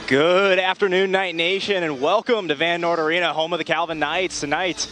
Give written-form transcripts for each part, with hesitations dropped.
Good afternoon, Knight Nation, and welcome to Van Noord Arena, home of the Calvin Knights. Tonight,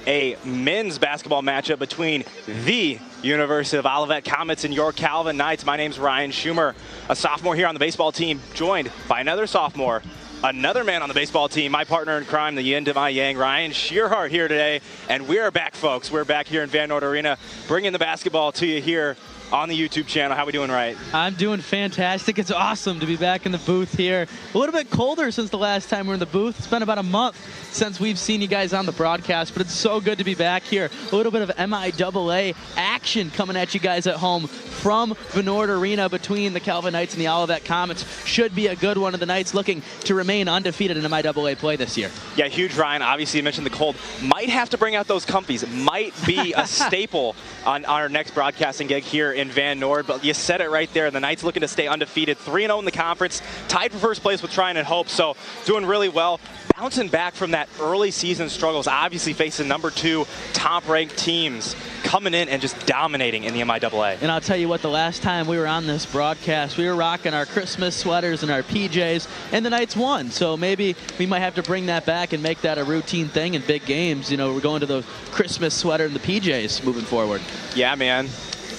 a men's basketball matchup between the University of Olivet Comets and your Calvin Knights. My name's Ryan Schumer, a sophomore here on the baseball team, joined by another sophomore, another man on the baseball team, my partner in crime, the yin to my yang, Ryan Shearhart here today. And we're back, folks. We're back here in Van Noord Arena, bringing the basketball to you here on the YouTube channel. How we doing, right? I'm doing fantastic. It's awesome to be back in the booth here. A little bit colder since the last time we were in the booth. It's been about a month since we've seen you guys on the broadcast, but it's so good to be back here. A little bit of MIAA action coming at you guys at home from Van Noord Arena between the Calvin Knights and the Olivet Comets. Should be a good one of the Knights looking to remain undefeated in MIAA play this year. Yeah, huge, Ryan. Obviously, you mentioned the cold. Might have to bring out those comfies. Might be a staple on our next broadcasting gig here in Van Noord, but you said it right there. The Knights looking to stay undefeated, 3-0 in the conference, tied for first place with Tryon and Hope, so doing really well. Bouncing back from that early season struggles, obviously facing number 2 top-ranked teams, coming in and just dominating in the MIAA. And I'll tell you what, the last time we were on this broadcast, we were rocking our Christmas sweaters and our PJs, and the Knights won. So maybe we might have to bring that back and make that a routine thing in big games. You know, we're going to the Christmas sweater and the PJs moving forward. Yeah, man.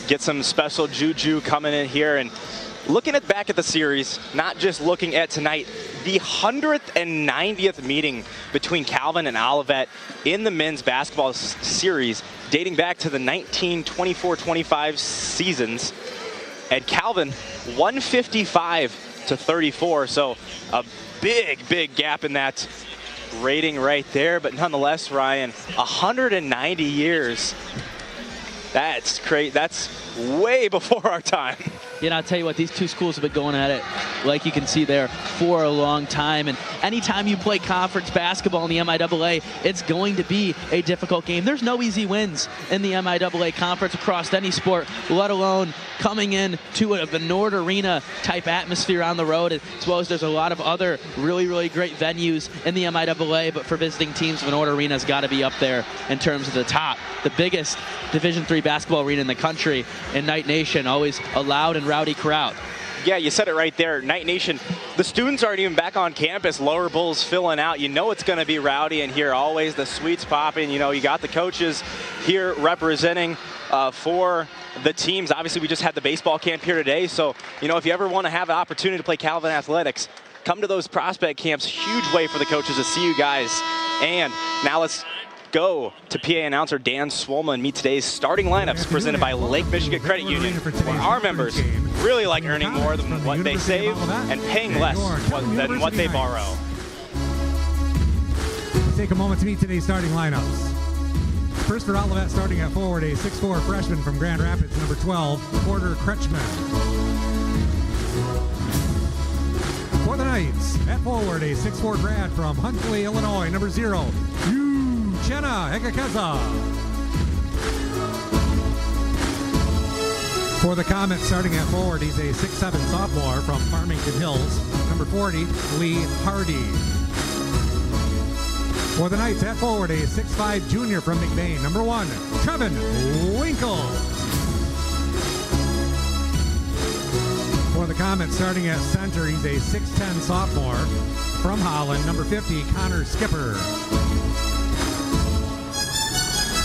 Get some special juju coming in here. And looking back at the series, not just looking at tonight, the 190th meeting between Calvin and Olivet in the men's basketball series, dating back to the 1924-25 seasons. And Calvin, 155-34, so a big gap in that rating right there. But nonetheless, Ryan, 190 years. That's great. That's way before our time. You know, I'll tell you what, these two schools have been going at it, like you can see there, for a long time. And anytime you play conference basketball in the MIAA, it's going to be a difficult game. There's no easy wins in the MIAA conference across any sport, let alone coming in to a Van Noord Arena type atmosphere on the road, as well as there's a lot of other really great venues in the MIAA. But for visiting teams, Van Noord Arena's got to be up there in terms of the top, the biggest Division III basketball arena in the country. In Knight Nation, always a loud and rowdy crowd. Yeah, you said it right there. Knight Nation, the students aren't even back on campus. Lower Bulls filling out. You know it's going to be rowdy in here. Always the sweets popping. You know, you got the coaches here representing for the teams. Obviously, we just had the baseball camp here today. So, you know, if you ever want to have an opportunity to play Calvin Athletics, come to those prospect camps. Huge way for the coaches to see you guys. And now let's go to PA announcer Dan Swolman and meet today's starting lineups presented by Lake Michigan Credit Union, where our members really like earning more than what they save and paying less than what they borrow. Let's take a moment to meet today's starting lineups. First for Olivet, starting at forward, a 6'4" freshman from Grand Rapids, number 12, Porter Kretschmann. For the Knights, at forward, a 6'4" grad from Huntley, Illinois, number 0, Uchenna Hegekeza. For the Comets, starting at forward, he's a 6'7" sophomore from Farmington Hills, number 40, Lee Hardy. For the Knights, at forward, a 6'5" junior from McBain, number 1, Trevin Winkle. For the Comets, starting at center, he's a 6'10" sophomore from Holland, number 50, Connor Skipper.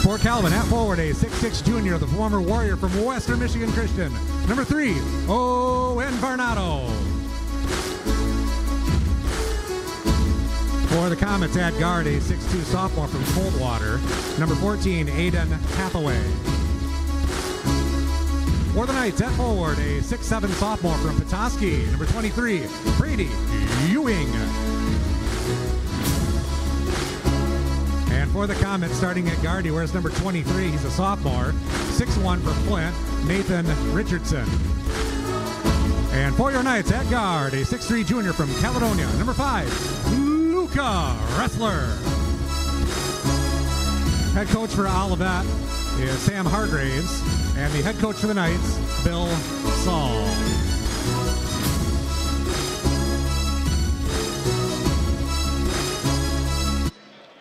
For Calvin, at forward, a 6'6" junior, the former Warrior from Western Michigan Christian, number 3, Owen Varnado. For the Comets, at guard, a 6'2" sophomore from Coldwater, number 14, Aiden Hathaway. For the Knights, at forward, a 6'7" sophomore from Petoskey, number 23, Brady Ewing. And for the Comets, starting at guard, he wears number 23. He's a sophomore, 6'1" from Flint, Nathan Richardson. And And for your Knights at guard, a 6'3" junior from Caledonia, number 5, Luca Ressler. Head coach for Olivet is Sam Hargraves, and the head coach for the Knights, Bill Saul.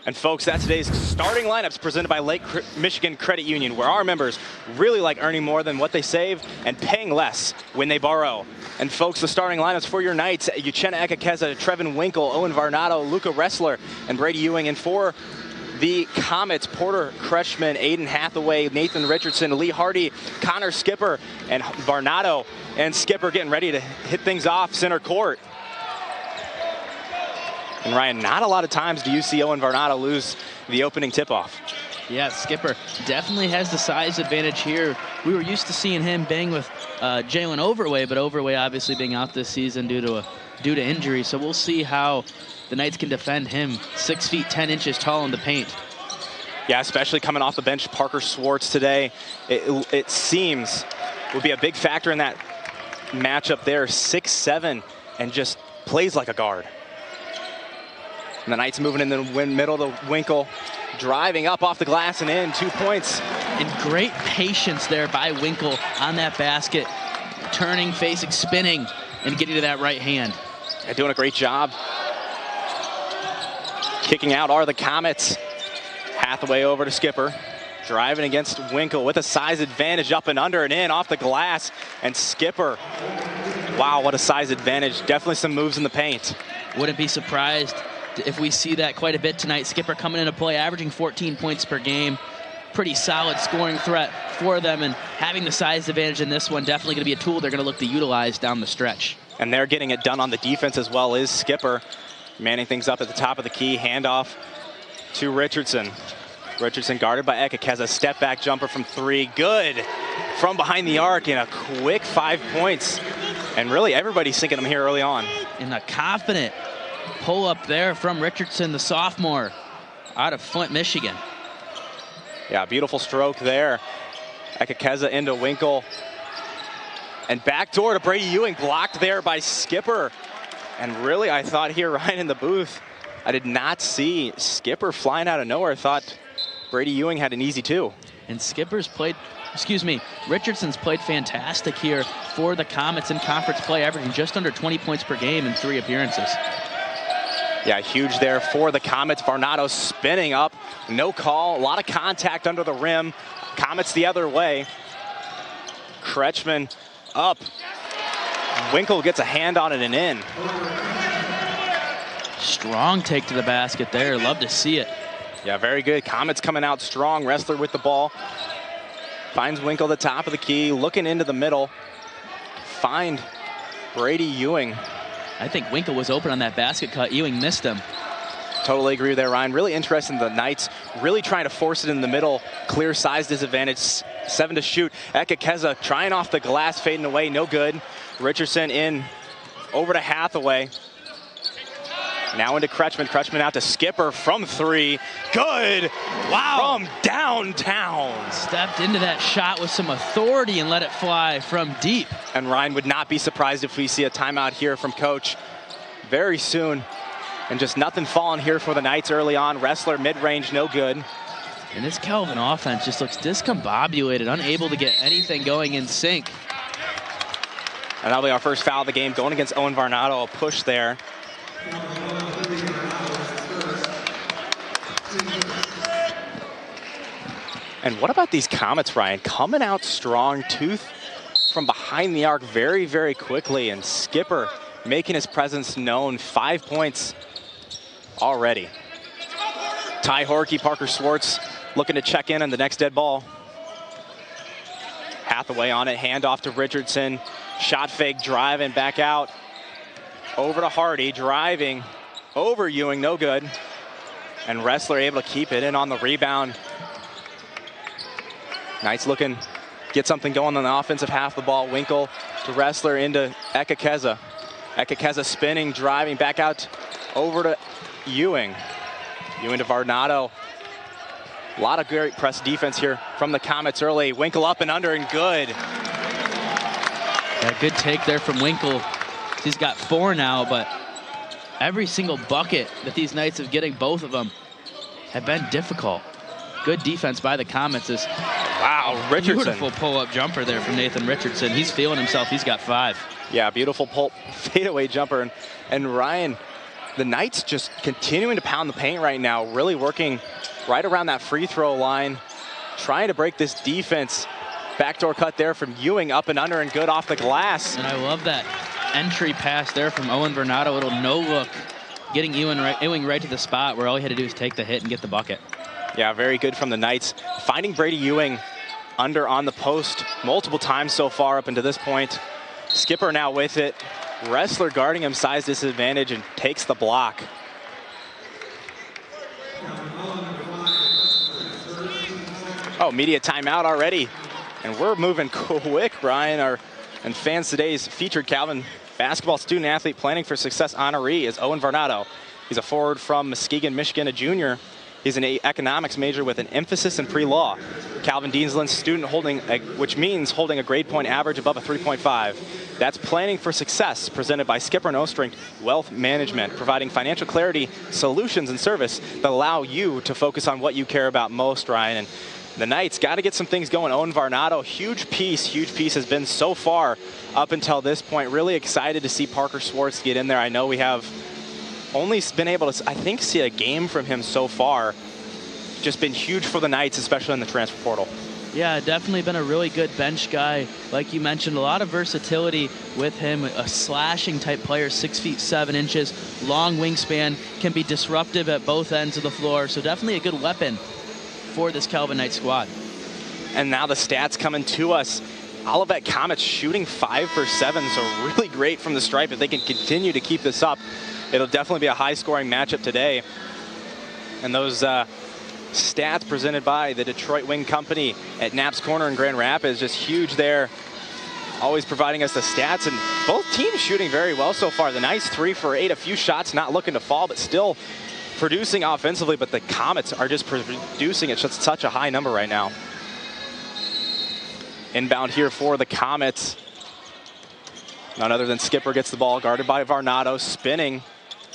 And folks, that's today's starting lineups presented by Lake Michigan Credit Union, where our members really like earning more than what they save and paying less when they borrow. And folks, the starting lineups for your Knights: Uchenna Ekekeza, Trevin Winkle, Owen Varnado, Luca Ressler, and Brady Ewing. And for the Comets, Porter Kretschmann, Aiden Hathaway, Nathan Richardson, Lee Hardy, Connor Skipper, and Varnado and Skipper getting ready to hit things off center court. And Ryan, not a lot of times do you see Owen Varnado lose the opening tip-off. Yeah, Skipper definitely has the size advantage here. We were used to seeing him bang with Jalen Overway, but Overway obviously being out this season due to injury. So we'll see how the Knights can defend him. 6 feet 10 inches tall in the paint. Yeah, especially coming off the bench, Parker Swartz today. It seems will be a big factor in that matchup there. 6'7", and just plays like a guard. And the Knights moving in the middle to Winkle, driving up off the glass and in, 2 points. And great patience there by Winkle on that basket, turning, facing, spinning, and getting to that right hand. They're doing a great job. Kicking out are the Comets. Hathaway over to Skipper, driving against Winkle with a size advantage, up and under and in off the glass. And Skipper, wow, what a size advantage. Definitely some moves in the paint. Wouldn't be surprised if we see that quite a bit tonight. Skipper coming into play, averaging 14 points per game. Pretty solid scoring threat for them, and having the size advantage in this one, definitely going to be a tool they're going to look to utilize down the stretch. And they're getting it done on the defense as well is Skipper. Manning things up at the top of the key, handoff to Richardson. Richardson guarded by Ekekeza, step back jumper from 3, good from behind the arc, and a quick 5 points. And really everybody's sinking them here early on. And a confident pull up there from Richardson, the sophomore out of Flint, Michigan. Yeah, beautiful stroke there. Ekekeza into Winkle. And backdoor to Brady Ewing, blocked there by Skipper. And really, I thought here, Ryan, in the booth, I did not see Skipper flying out of nowhere. Thought Brady Ewing had an easy 2. And Richardson's played fantastic here for the Comets in conference play, averaging just under 20 points per game in 3 appearances. Yeah, huge there for the Comets. Varnado spinning up, no call, a lot of contact under the rim. Comets the other way. Kretschmann up. Winkle gets a hand on it and in. Strong take to the basket there. Love to see it. Yeah, very good. Comets coming out strong. Ressler with the ball. Finds Winkle at the top of the key, looking into the middle. Find Brady Ewing. I think Winkle was open on that basket cut. Ewing missed him. Totally agree there, Ryan. Really interesting. The Knights really trying to force it in the middle. Clear size disadvantage. 7 to shoot. Ekekeza trying off the glass, fading away. No good. Richardson in over to Hathaway. Now into Kretschmann. Kretschmann out to Skipper from 3. Good. Wow. From downtown. Stepped into that shot with some authority and let it fly from deep. And Ryan would not be surprised if we see a timeout here from Coach very soon. And just nothing falling here for the Knights early on. Ressler mid-range, no good. And this Calvin offense just looks discombobulated, unable to get anything going in sync. And that'll be our first foul of the game, going against Owen Varnado. A push there. And what about these Comets, Ryan? Coming out strong, tooth from behind the arc very, very quickly. And Skipper making his presence known. 5 points already. Ty Horkey, Parker Swartz looking to check in on the next dead ball. Hathaway on it, handoff to Richardson. Shot fake, driving back out. Over to Hardy, driving over Ewing, no good. And Ressler able to keep it in on the rebound. Knights looking, get something going on the offensive half of the ball. Winkle to Ressler into Ekekeza. Ekekeza spinning, driving back out over to Ewing. Ewing to Varnado. A lot of great press defense here from the Comets early. Winkle up and under and good. A good take there from Winkle. He's got 4 now, but every single bucket that these Knights have getting, both of them, have been difficult. Good defense by the Comets. This Richardson. Beautiful pull-up jumper there from Nathan Richardson. He's feeling himself. He's got 5. Yeah, beautiful fadeaway jumper. And Ryan, the Knights just continuing to pound the paint right now, really working right around that free throw line, trying to break this defense. Backdoor cut there from Ewing, up and under and good off the glass. And I love that entry pass there from Owen Vernado, a little no-look, getting Ewing right to the spot where all he had to do is take the hit and get the bucket. Yeah, very good from the Knights. Finding Brady Ewing under on the post multiple times so far up until this point. Skipper now with it. Wrestler guarding him, size disadvantage, and takes the block. Oh, media timeout already. And we're moving quick, Brian. And fans today's featured Calvin basketball student athlete planning for success honoree is Owen Vernado. He's a forward from Muskegon, Michigan, a junior. He's an economics major with an emphasis in pre-law. Calvin Deansland's student which means holding a grade point average above a 3.5. That's planning for success, presented by Skipper No Strength Wealth Management, providing financial clarity, solutions, and service that allow you to focus on what you care about most, Ryan. And the Knights got to get some things going. Owen Vernado, huge piece has been so far up until this point. Really excited to see Parker Schwartz get in there. I know we have only been able to, I think, see a game from him so far. Just been huge for the Knights, especially in the transfer portal. Yeah, definitely been a really good bench guy. Like you mentioned, a lot of versatility with him. A slashing type player, 6 feet 7 inches, long wingspan, can be disruptive at both ends of the floor. So definitely a good weapon for this Calvin Knight squad. And now the stats coming to us. Olivet Comets shooting 5 for 7, so really great from the stripe. If they can continue to keep this up, it'll definitely be a high-scoring matchup today. And those stats presented by the Detroit Wing Company at Knapp's Corner in Grand Rapids, just huge there. Always providing us the stats, and both teams shooting very well so far. The Knights 3 for 8, a few shots not looking to fall, but still producing offensively. But the Comets are just producing at just such a high number right now. Inbound here for the Comets. None other than Skipper gets the ball, guarded by Vernado, spinning,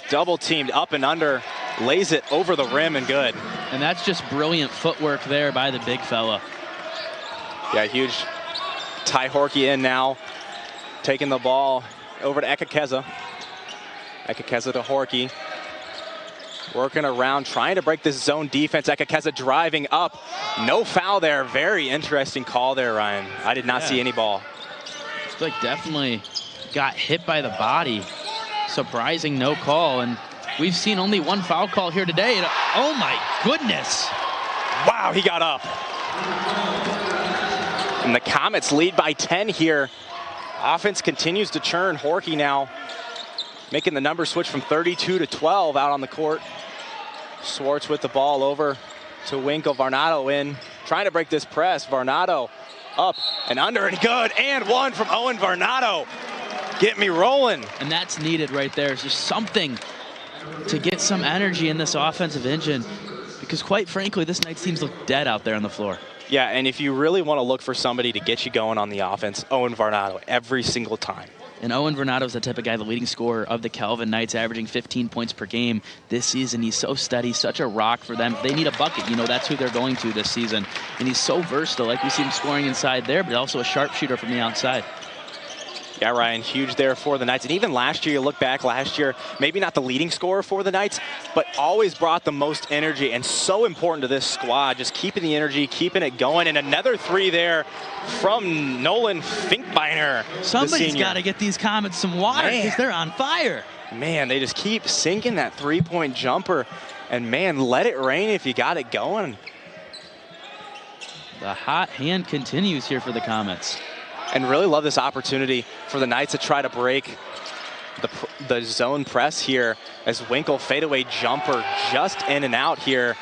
double teamed up and under, lays it over the rim and good. And that's just brilliant footwork there by the big fella. Yeah, huge. Ty Horkey in now, taking the ball over to Ekekeza. Ekekeza to Horkey. Working around, trying to break this zone defense. Ekekeza driving up. No foul there. Very interesting call there, Ryan. I did not see any ball. It's like definitely got hit by the body. Surprising no call. And we've seen only one foul call here today. And, oh my goodness. Wow, he got up. And the Comets lead by 10 here. Offense continues to churn. Horkey now making the number switch from 32 to 12 out on the court. Schwartz with the ball over to Winkle. Vernado in, trying to break this press. Vernado up and under and good. And one from Owen Vernado. Get me rolling. And that's needed right there. It's just something to get some energy in this offensive engine, because quite frankly, this Knights teams look dead out there on the floor. Yeah, and if you really want to look for somebody to get you going on the offense, Owen Vernado every single time. And Owen Vernado is the type of guy, the leading scorer of the Calvin Knights, averaging 15 points per game this season. He's so steady, such a rock for them. If they need a bucket, you know, that's who they're going to this season. And he's so versatile, like we see him scoring inside there, but also a sharpshooter from the outside. Yeah, Ryan, huge there for the Knights. And even last year, you look back last year, maybe not the leading scorer for the Knights, but always brought the most energy, and so important to this squad, just keeping the energy, keeping it going. And another three there from Nolan Finkbeiner. Somebody's got to get these Comets some water, because they're on fire. Man, they just keep sinking that three-point jumper. And man, let it rain if you got it going. The hot hand continues here for the Comets. And really love this opportunity for the Knights to try to break the zone press here, as Winkle fadeaway jumper just in and out here.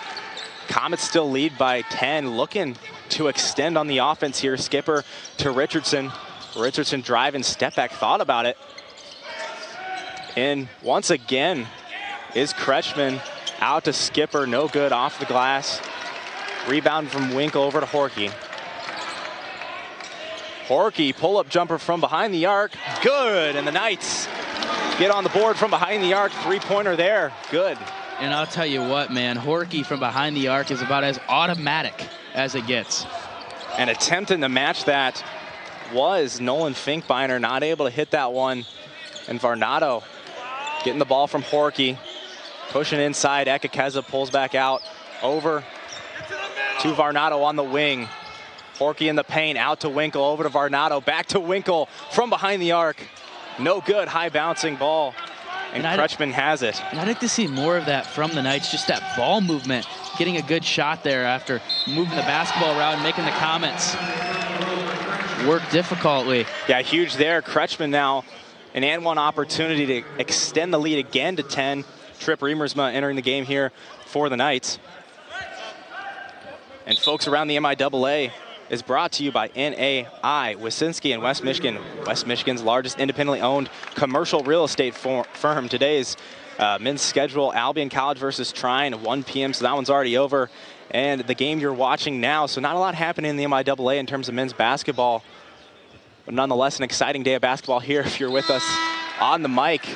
Comets still lead by 10, looking to extend on the offense here. Skipper to Richardson. Richardson driving, step back, thought about it. And once again is Kretschmann, out to Skipper, no good, off the glass. Rebound from Winkle over to Horkey. Horky, pull-up jumper from behind the arc. Good, and the Knights get on the board from behind the arc. Three-pointer there, good. And I'll tell you what, man, Horky from behind the arc is about as automatic as it gets. And attempting to match that was Nolan Finkbeiner, not able to hit that one. And Varnado getting the ball from Horky, pushing inside. Ekekeza pulls back out, over to Varnado on the wing. Horky in the paint, out to Winkle, over to Varnado, back to Winkle from behind the arc. No good, high bouncing ball. And Kretschmann has it. And I'd like to see more of that from the Knights, just that ball movement, getting a good shot there after moving the basketball around, making the Comets work difficultly. Yeah, huge there. Kretschmann now an and one opportunity to extend the lead again to 10. Tripp Riemersma entering the game here for the Knights. And folks, around the MIAA is brought to you by NAI, Wyszynski and West Michigan. West Michigan's largest independently owned commercial real estate firm. Today's men's schedule, Albion College versus Trine, 1 p.m., so that one's already over. And the game you're watching now, so not a lot happening in the MIAA in terms of men's basketball. But nonetheless, an exciting day of basketball here if you're with us on the mic.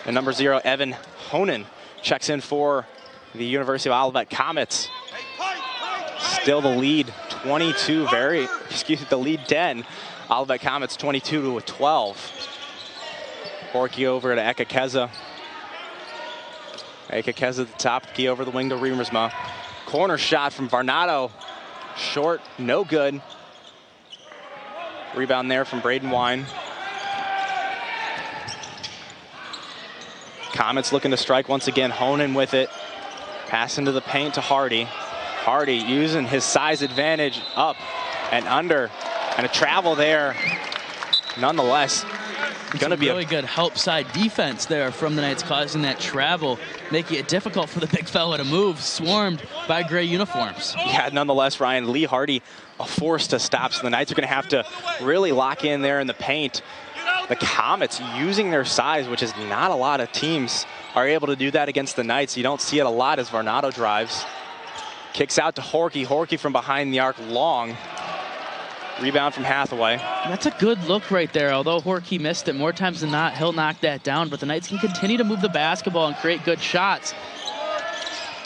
And number 0, Evan Honan, checks in for the University of Olivet Comets. Still the lead, 22, the lead 10. Olivet Comets 22 to 12. Horky over to Ekekeza. Ekekeza at the top, key over the wing to Riemersma. Corner shot from Varnado, short, no good. Rebound there from Braden Wine. Comets looking to strike once again, Honan with it. Pass into the paint to Hardy. Hardy using his size advantage up and under, and a travel there. Nonetheless, going to be really good help side defense there from the Knights, causing that travel, making it difficult for the big fella to move, swarmed by gray uniforms. Yeah, nonetheless, Ryan, Lee Hardy a force to stop, so the Knights are going to have to really lock in there in the paint. The Comets using their size, which is not a lot of teams are able to do that against the Knights. You don't see it a lot as Varnado drives. Kicks out to Horky. Horky from behind the arc, long. Rebound from Hathaway. That's a good look right there. Although Horky missed it more times than not, he'll knock that down. But the Knights can continue to move the basketball and create good shots.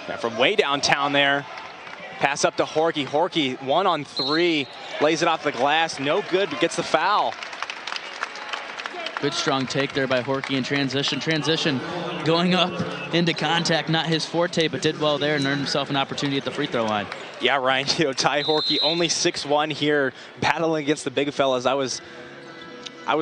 Yeah, from way downtown there. Pass up to Horky. Horky, 1 on 3. Lays it off the glass. No good, but gets the foul. Good strong take there by Horky in transition. Transition going up into contact, not his forte, but did well there and earned himself an opportunity at the free throw line. Yeah, Ryan, Ty Horky only 6'1" here, battling against the big fellas. I was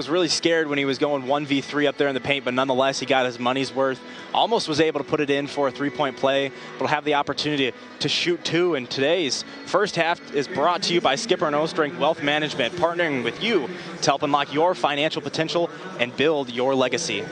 really scared when he was going 1v3 up there in the paint, but nonetheless, he got his money's worth. Almost was able to put it in for a three-point play, but will have the opportunity to shoot 2. And today's first half is brought to you by Skipper and O-Strength Wealth Management, partnering with you to help unlock your financial potential and build your legacy.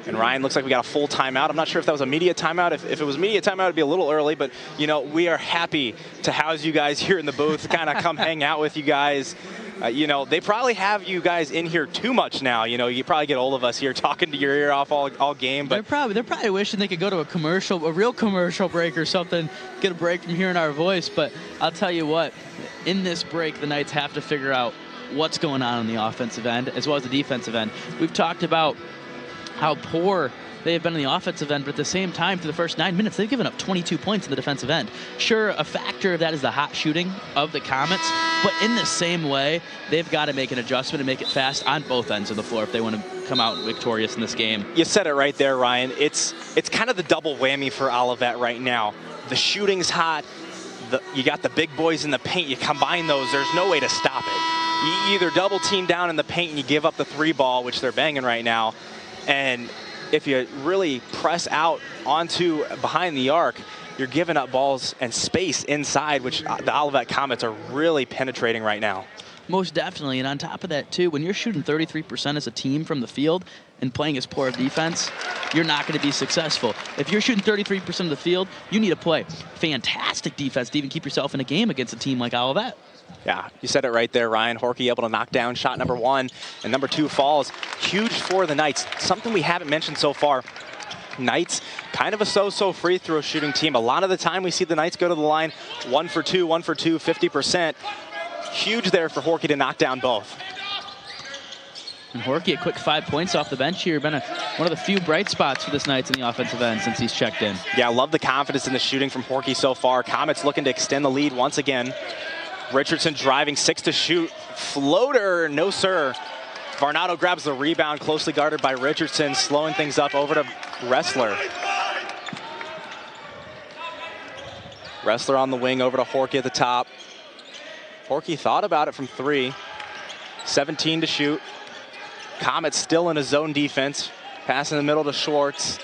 And Ryan, looks like we got a full timeout. I'm not sure if that was a media timeout. If it was media timeout, it'd be a little early, but we are happy to house you guys here in the booth, kind of come hang out with you guys. They probably have you guys in here too much now. You probably get all of us here talking to your ear off all game. But they're probably wishing they could go to a real commercial break or something, get a break from hearing our voice. But I'll tell you what, in this break, the Knights have to figure out what's going on the offensive end as well as the defensive end. We've talked about how poor they have been on the offensive end, but at the same time, for the first 9 minutes, they've given up 22 points in the defensive end. Sure, a factor of that is the hot shooting of the Comets, but in the same way, they've got to make an adjustment and make it fast on both ends of the floor if they want to come out victorious in this game. You said it right there, Ryan. It's kind of the double whammy for Olivet right now. The shooting's hot. You got the big boys in the paint. You combine those, there's no way to stop it. You either double team down in the paint and you give up the 3 ball, which they're banging right now, and if you really press out onto behind the arc, you're giving up balls and space inside, which the Olivet Comets are really penetrating right now. Most definitely, and on top of that too, when you're shooting 33% as a team from the field and playing as poor defense, you're not going to be successful. If you're shooting 33% of the field, you need to play fantastic defense to even keep yourself in a game against a team like Olivet. Yeah, you said it right there, Ryan. Horky able to knock down shot number 1, and number 2 falls. Huge for the Knights. Something we haven't mentioned so far. Knights, kind of a so-so free throw shooting team. A lot of the time we see the Knights go to the line 1 for 2, 1 for 2, 50%. Huge there for Horky to knock down both. And Horky, a quick 5 points off the bench here. Been one of the few bright spots for this Knights in the offensive end since he's checked in. Yeah, I love the confidence in the shooting from Horky so far. Comets looking to extend the lead once again. Richardson driving, 6 to shoot. Floater, no sir. Varnado grabs the rebound, closely guarded by Richardson, slowing things up over to Wrestler. Wrestler on the wing over to Horky at the top. Horky thought about it from 3. 17 to shoot. Comets still in a zone defense. Pass in the middle to Schwartz.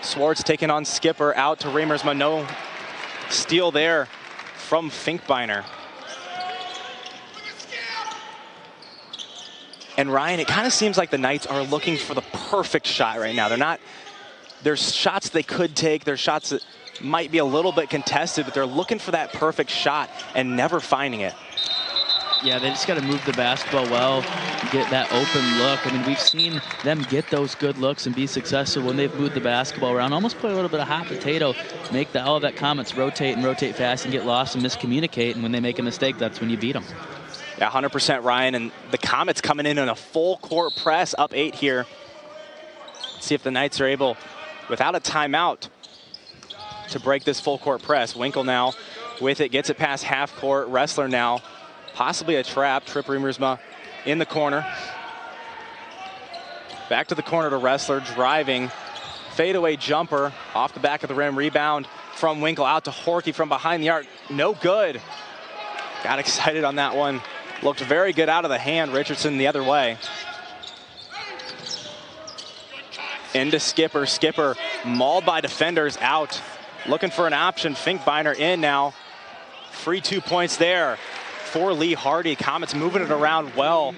Schwartz taking on Skipper, out to Remersma. No steal there from Finkbeiner. And Ryan, it kind of seems like the Knights are looking for the perfect shot right now. There's shots they could take, there's shots that might be a little bit contested, but they're looking for that perfect shot and never finding it. Yeah, they just got to move the basketball well, get that open look. I mean, we've seen them get those good looks and be successful when they've moved the basketball around. Almost play a little bit of hot potato, make the Olivet Comets rotate and rotate fast and get lost and miscommunicate. And when they make a mistake, that's when you beat them. Yeah, 100% Ryan. And the Comets coming in on a full court press, up 8 here. Let's see if the Knights are able, without a timeout, to break this full court press. Winkle now with it, gets it past half court. Wrestler now. Possibly a trap. Trip Remersma in the corner. Back to the corner to Wrestler, driving. Fadeaway jumper off the back of the rim. Rebound from Winkle out to Horky from behind the arc. No good. Got excited on that one. Looked very good out of the hand. Richardson the other way. Into Skipper. Skipper mauled by defenders, out. Looking for an option. Finkbeiner in now. Free 2 points there for Lee Hardy. Comets moving it around well.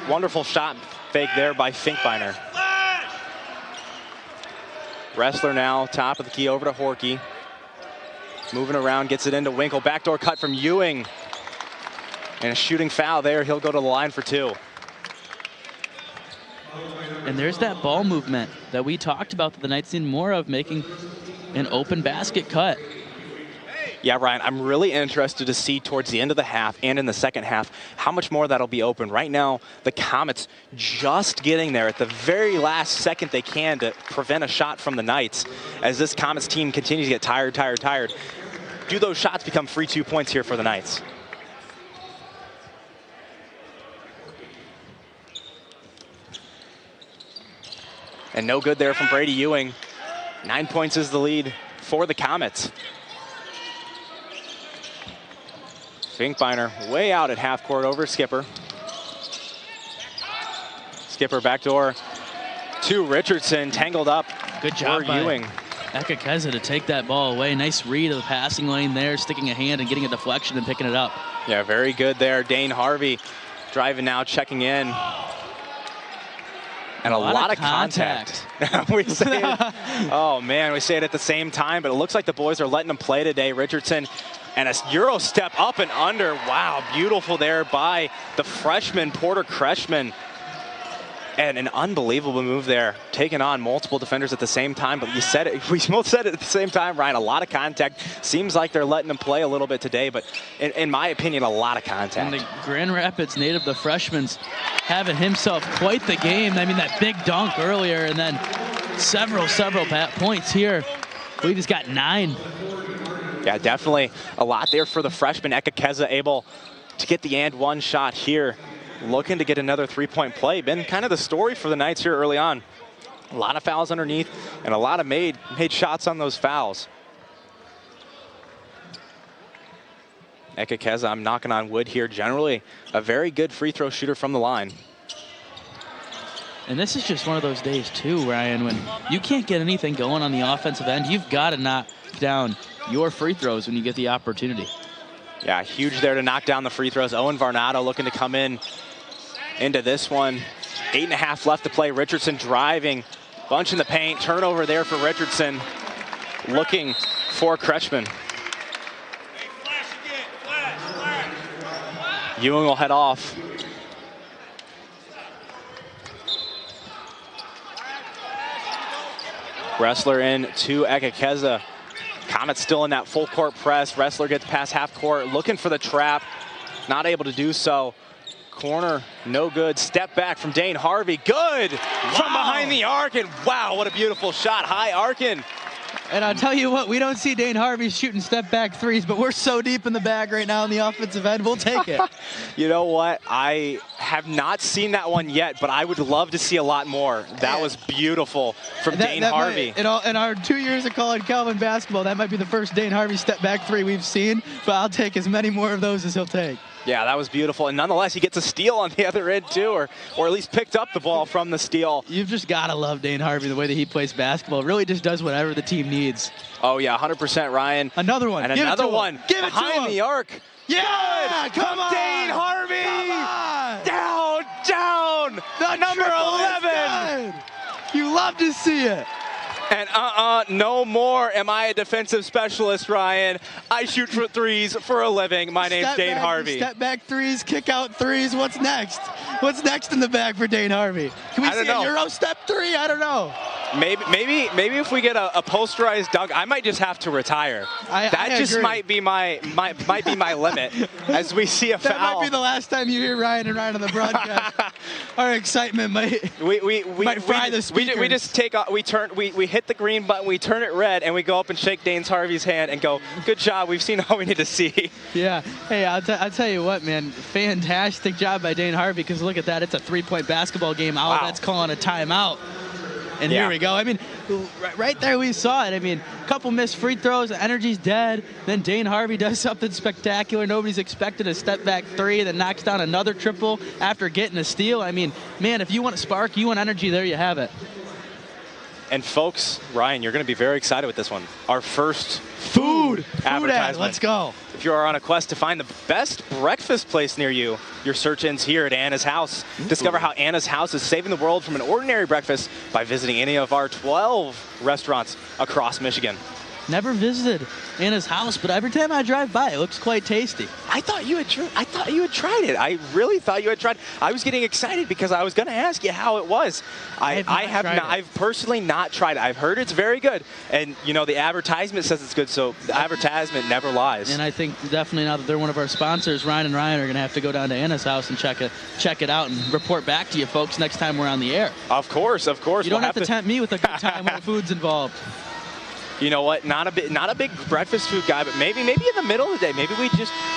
Wonderful shot fake there by Finkbeiner. Wrestler now, top of the key over to Horky. Moving around, gets it into Winkle. Backdoor cut from Ewing. And a shooting foul there. He'll go to the line for 2. And there's that ball movement that we talked about that the Knights need more of, making an open basket cut. Yeah, Ryan, I'm really interested to see towards the end of the half and in the second half how much more that'll be open. Right now, the Comets just getting there at the very last second they can to prevent a shot from the Knights. As this Comets team continues to get tired. Do those shots become free 2 points here for the Knights? And no good there from Brady Ewing. 9 points is the lead for the Comets. Finkbeiner way out at half court over Skipper. Skipper backdoor to Richardson, tangled up. Good job by Ewing. Ekekeza to take that ball away. Nice read of the passing lane there, sticking a hand and getting a deflection and picking it up. Yeah, very good there. Dane Harvey driving now, checking in. And a lot of contact. We say it, oh man, we say it at the same time, but it looks like the boys are letting them play today. Richardson and a Euro step up and under. Wow, beautiful there by the freshman, Porter Kretschmann. And an unbelievable move there, taking on multiple defenders at the same time. But you said it, we both said it at the same time, Ryan. A lot of contact. Seems like they're letting them play a little bit today, but in my opinion, a lot of contact. And the Grand Rapids native, the freshman's having himself quite the game. I mean, that big dunk earlier, and then several points here. I believe he's got 9. Yeah, definitely a lot there for the freshman. Ekekeza able to get the and one shot here. Looking to get another 3-point play. Been kind of the story for the Knights here early on. A lot of fouls underneath and a lot of made shots on those fouls. Ekekeza, I'm knocking on wood here, generally a very good free throw shooter from the line. And this is just one of those days too, Ryan, when you can't get anything going on the offensive end. You've got to knock down your free throws when you get the opportunity. Yeah, huge there to knock down the free throws. Owen Varnado looking to come into this one. 8.5 left to play. Richardson driving, bunch in the paint. Turnover there for Richardson. Looking for Kretschmann. Ewing will head off. Wrestler in to Ekekeza. Comets still in that full court press. Wrestler gets past half court, looking for the trap. not able to do so. Corner, no good. Step back from Dane Harvey. Good from behind the arc. And wow, what a beautiful shot. High arcing. And I'll tell you what, we don't see Dane Harvey shooting step back threes, but we're so deep in the bag right now in the offensive end, we'll take it. You know what? I have not seen that one yet, but I would love to see a lot more. That was beautiful from Dane Harvey. In our 2 years of calling Calvin basketball, that might be the first Dane Harvey step back three we've seen, but I'll take as many more of those as he'll take. Yeah, that was beautiful. And nonetheless, he gets a steal on the other end, too, or at least picked up the ball from the steal. You've just got to love Dane Harvey, the way that he plays basketball. Really just does whatever the team needs. Oh, yeah, 100%, Ryan. Another one. And another one. Give it to him. Behind the arc. Yeah, good. Come on. Dane Harvey. Come on. Down. The number 11. You love to see it. And no more am I a defensive specialist, Ryan. I shoot for threes for a living. My name's Dane Harvey. Step back threes, kick out threes. What's next? What's next in the bag for Dane Harvey? Can we see a Euro step three? I don't know. Maybe if we get a posterized dunk, I might just have to retire. That just might be my limit as we see a foul. That might be the last time you hear Ryan and Ryan on the broadcast. Our excitement might fry the speakers. We just take off, we hit the green button, we turn it red, and we go up and shake Dane Harvey's hand and go, good job, we've seen all we need to see. Yeah. Hey, I'll tell you what, man, fantastic job by Dane Harvey, because look at that, it's a three-point basketball game. Olivet's calling a timeout. And here we go. I mean, right there we saw it. I mean, a couple missed free throws, energy's dead. Then Dane Harvey does something spectacular. Nobody's expected a step back three that knocks down another triple after getting a steal. I mean, man, if you want a spark, you want energy, there you have it. And folks, Ryan, you're going to be very excited with this one. Our first food advertisement. Ad, let's go. If you are on a quest to find the best breakfast place near you, your search ends here at Anna's House. Discover how Anna's House is saving the world from an ordinary breakfast by visiting any of our 12 restaurants across Michigan. Never visited Anna's House, but every time I drive by, it looks quite tasty. I thought you had tried it. I really thought you had tried it. I was getting excited because I was going to ask you how it was. I've personally not tried it. I've heard it's very good, and you know the advertisement says it's good, so the advertisement never lies. And I think definitely now that they're one of our sponsors, Ryan and Ryan are going to have to go down to Anna's House and check it out and report back to you folks next time we're on the air. Of course. You don't have to tempt me with a good time when the food's involved. You know what? Not a big breakfast food guy, but maybe in the middle of the day, maybe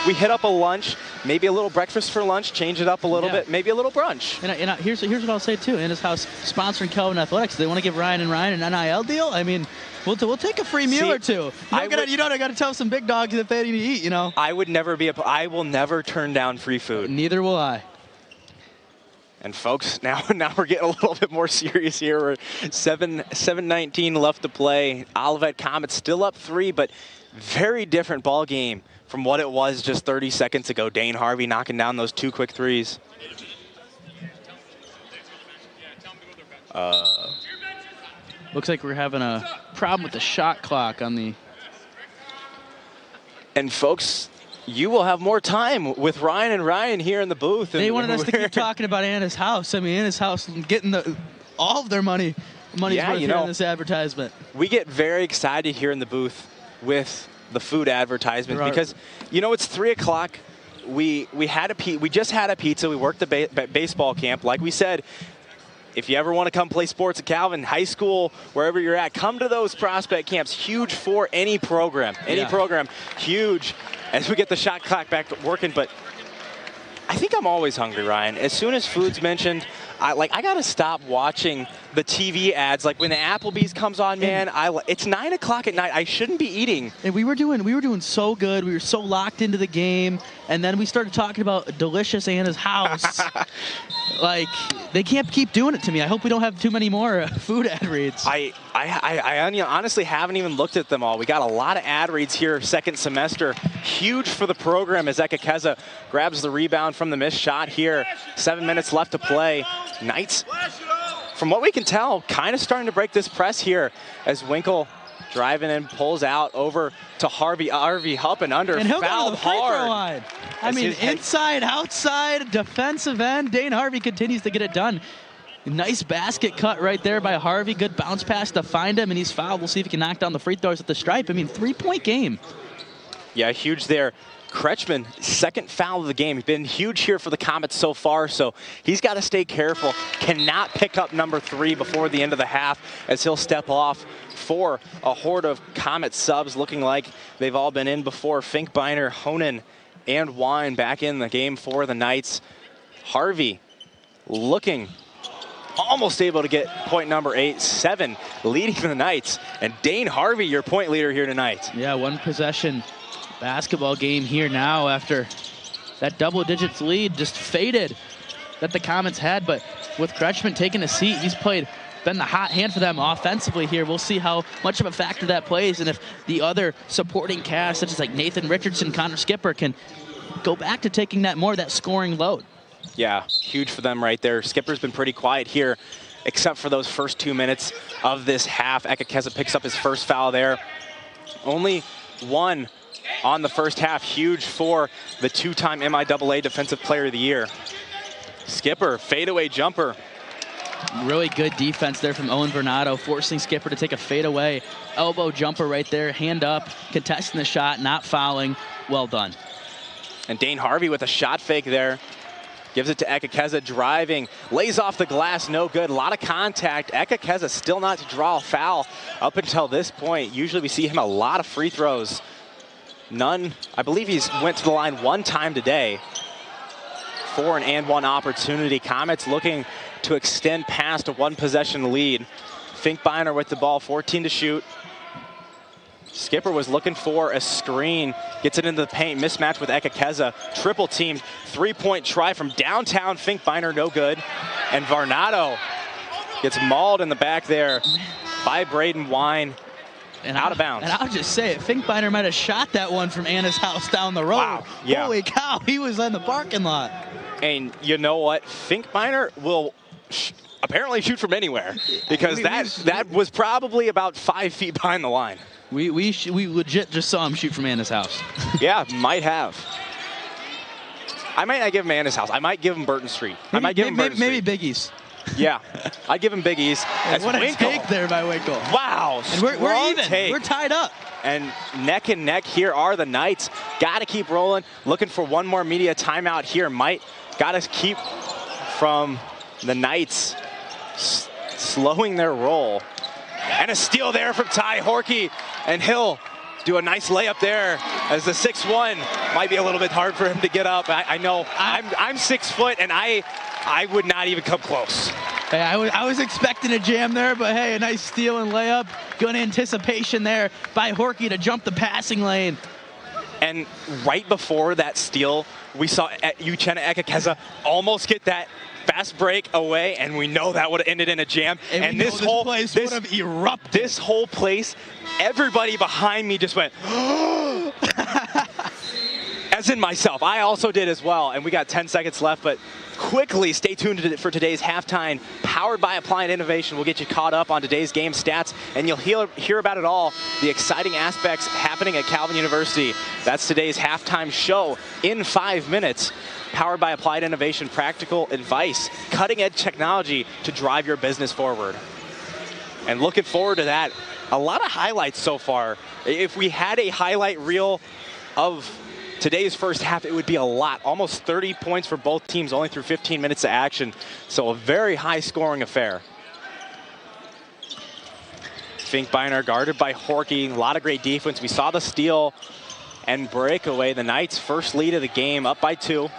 we hit up a lunch, maybe a little breakfast for lunch, change it up a little bit, maybe a little brunch. And here's what I'll say too. Anna's House sponsoring Kelvin Athletics. They want to give Ryan and Ryan an NIL deal. I mean, we'll take a free meal or two. I got to tell some big dogs if they need to eat. You know. I will never turn down free food. Neither will I. And folks, now we're getting a little bit more serious here. We're 7:19 left to play. Olivet Comets still up 3, but very different ball game from what it was just 30 seconds ago. Dane Harvey knocking down those 2 quick threes. Looks like we're having a problem with the shot clock on the. And folks, you will have more time with Ryan and Ryan here in the booth. They wanted us to keep talking about Anna's House. I mean, Anna's House getting all of their money's worth here in this advertisement. We get very excited here in the booth with the food advertisement because, you know, it's 3 o'clock. We just had a pizza. We worked the baseball camp. Like we said, if you ever want to come play sports at Calvin, high school, wherever you're at, come to those prospect camps. Huge for any program. Program, huge. As we get the shot clock back to working, but I think I'm always hungry, Ryan. As soon as food's mentioned, I got to stop watching the TV ads. Like when the Applebee's comes on, man, it's 9 o'clock at night. I shouldn't be eating. And we were doing so good. We were so locked into the game, and then we started talking about delicious Anna's House. Like, they can't keep doing it to me. I hope we don't have too many more food ad reads. I honestly haven't even looked at them all. We got a lot of ad reads here, second semester. Huge for the program as Ekakeza grabs the rebound from the missed shot here. 7 minutes left to play. Knights, from what we can tell, kind of starting to break this press here as Winkle driving in, pulls out over to Harvey. Harvey up and under, and he'll fouled go to the free hard. Throw line. I mean, inside, outside, defensive end. Dane Harvey continues to get it done. Nice basket cut right there by Harvey. Good bounce pass to find him, and he's fouled. We'll see if he can knock down the free throws at the stripe. I mean, 3-point game. Yeah, huge there. Kretschmann, second foul of the game. He's been huge here for the Comets so far, so he's got to stay careful. Cannot pick up number 3 before the end of the half, as he'll step off for a horde of Comet subs looking like they've all been in before. Finkbeiner, Honan, and Wine back in the game for the Knights. Harvey looking almost able to get point number 8, 7 leading the Knights. And Dane Harvey, your point leader here tonight. Yeah, one possession basketball game here now after that double digits lead just faded that the Comets had. But with Kretschmann taking a seat, he's been the hot hand for them offensively here. We'll see how much of a factor that plays, and if the other supporting cast, such as like Nathan Richardson, Connor Skipper, can go back to taking that more of that scoring load. Yeah, huge for them right there. Skipper's been pretty quiet here, except for those first 2 minutes of this half. Ekekeza picks up his first foul there. Only one on the first half. Huge for the 2-time MIAA Defensive Player of the Year. Skipper, fadeaway jumper. Really good defense there from Owen Vernado, forcing Skipper to take a fadeaway elbow jumper right there, hand up, contesting the shot, not fouling. Well done. And Dane Harvey with a shot fake there. Gives it to Ekekeza, driving, lays off the glass, no good. A lot of contact. Ekekeza still not to draw a foul up until this point. Usually we see him a lot of free throws. None. I believe he's went to the line one time today for an and one opportunity. Comets looking to extend past a 1-possession lead. Finkbeiner with the ball, 14 to shoot. Skipper was looking for a screen, gets it into the paint, mismatch with Ekekeza, triple teamed, 3-point try from downtown. Finkbeiner, no good. And Varnado gets mauled in the back there by Braden Wine, and out of bounds. And I'll just say it, Finkbeiner might have shot that one from Anna's house down the road. Wow, yeah. Holy cow, he was in the parking lot. And you know what? Finkbeiner will apparently shoot from anywhere, because that was probably about 5 feet behind the line. We legit just saw him shoot from Anna's house. Yeah, might have. I might not give him Anna's house. I might give him Burton Street. Maybe, I might give him Burton maybe Street. Biggies. Yeah, I'd give him Big E's. What a take there by Winkle. Wow, and we're even. Take. We're tied up. And neck and neck here are the Knights. Got to keep rolling. Looking for one more media timeout here. Got to keep from the Knights slowing their roll. And a steal there from Ty Horkey. And he'll do a nice layup there, as the 6'1" might be a little bit hard for him to get up. I know I'm 6 foot, and I would not even come close. Hey, I was expecting a jam there, but hey, a nice steal and layup. Good anticipation there by Horkey to jump the passing lane. And right before that steal, we saw Uchenna Ekekeza almost get that fast break away, and we know that would have ended in a jam. And this whole place would have erupted. This whole place, everybody behind me just went, as in myself. I also did as well, and we got 10 seconds left, but quickly stay tuned for today's halftime, powered by Applied Innovation. We'll get you caught up on today's game stats, and you'll hear about it all, the exciting aspects happening at Calvin University. That's today's halftime show in 5 minutes. Powered by Applied Innovation, practical advice, cutting-edge technology to drive your business forward. And looking forward to that. A lot of highlights so far. If we had a highlight reel of today's first half, it would be a lot. Almost 30 points for both teams, only through 15 minutes of action. So a very high-scoring affair. Finkbeiner guarded by Horkey. A lot of great defense. We saw the steal and breakaway. The Knights' first lead of the game, up by 2.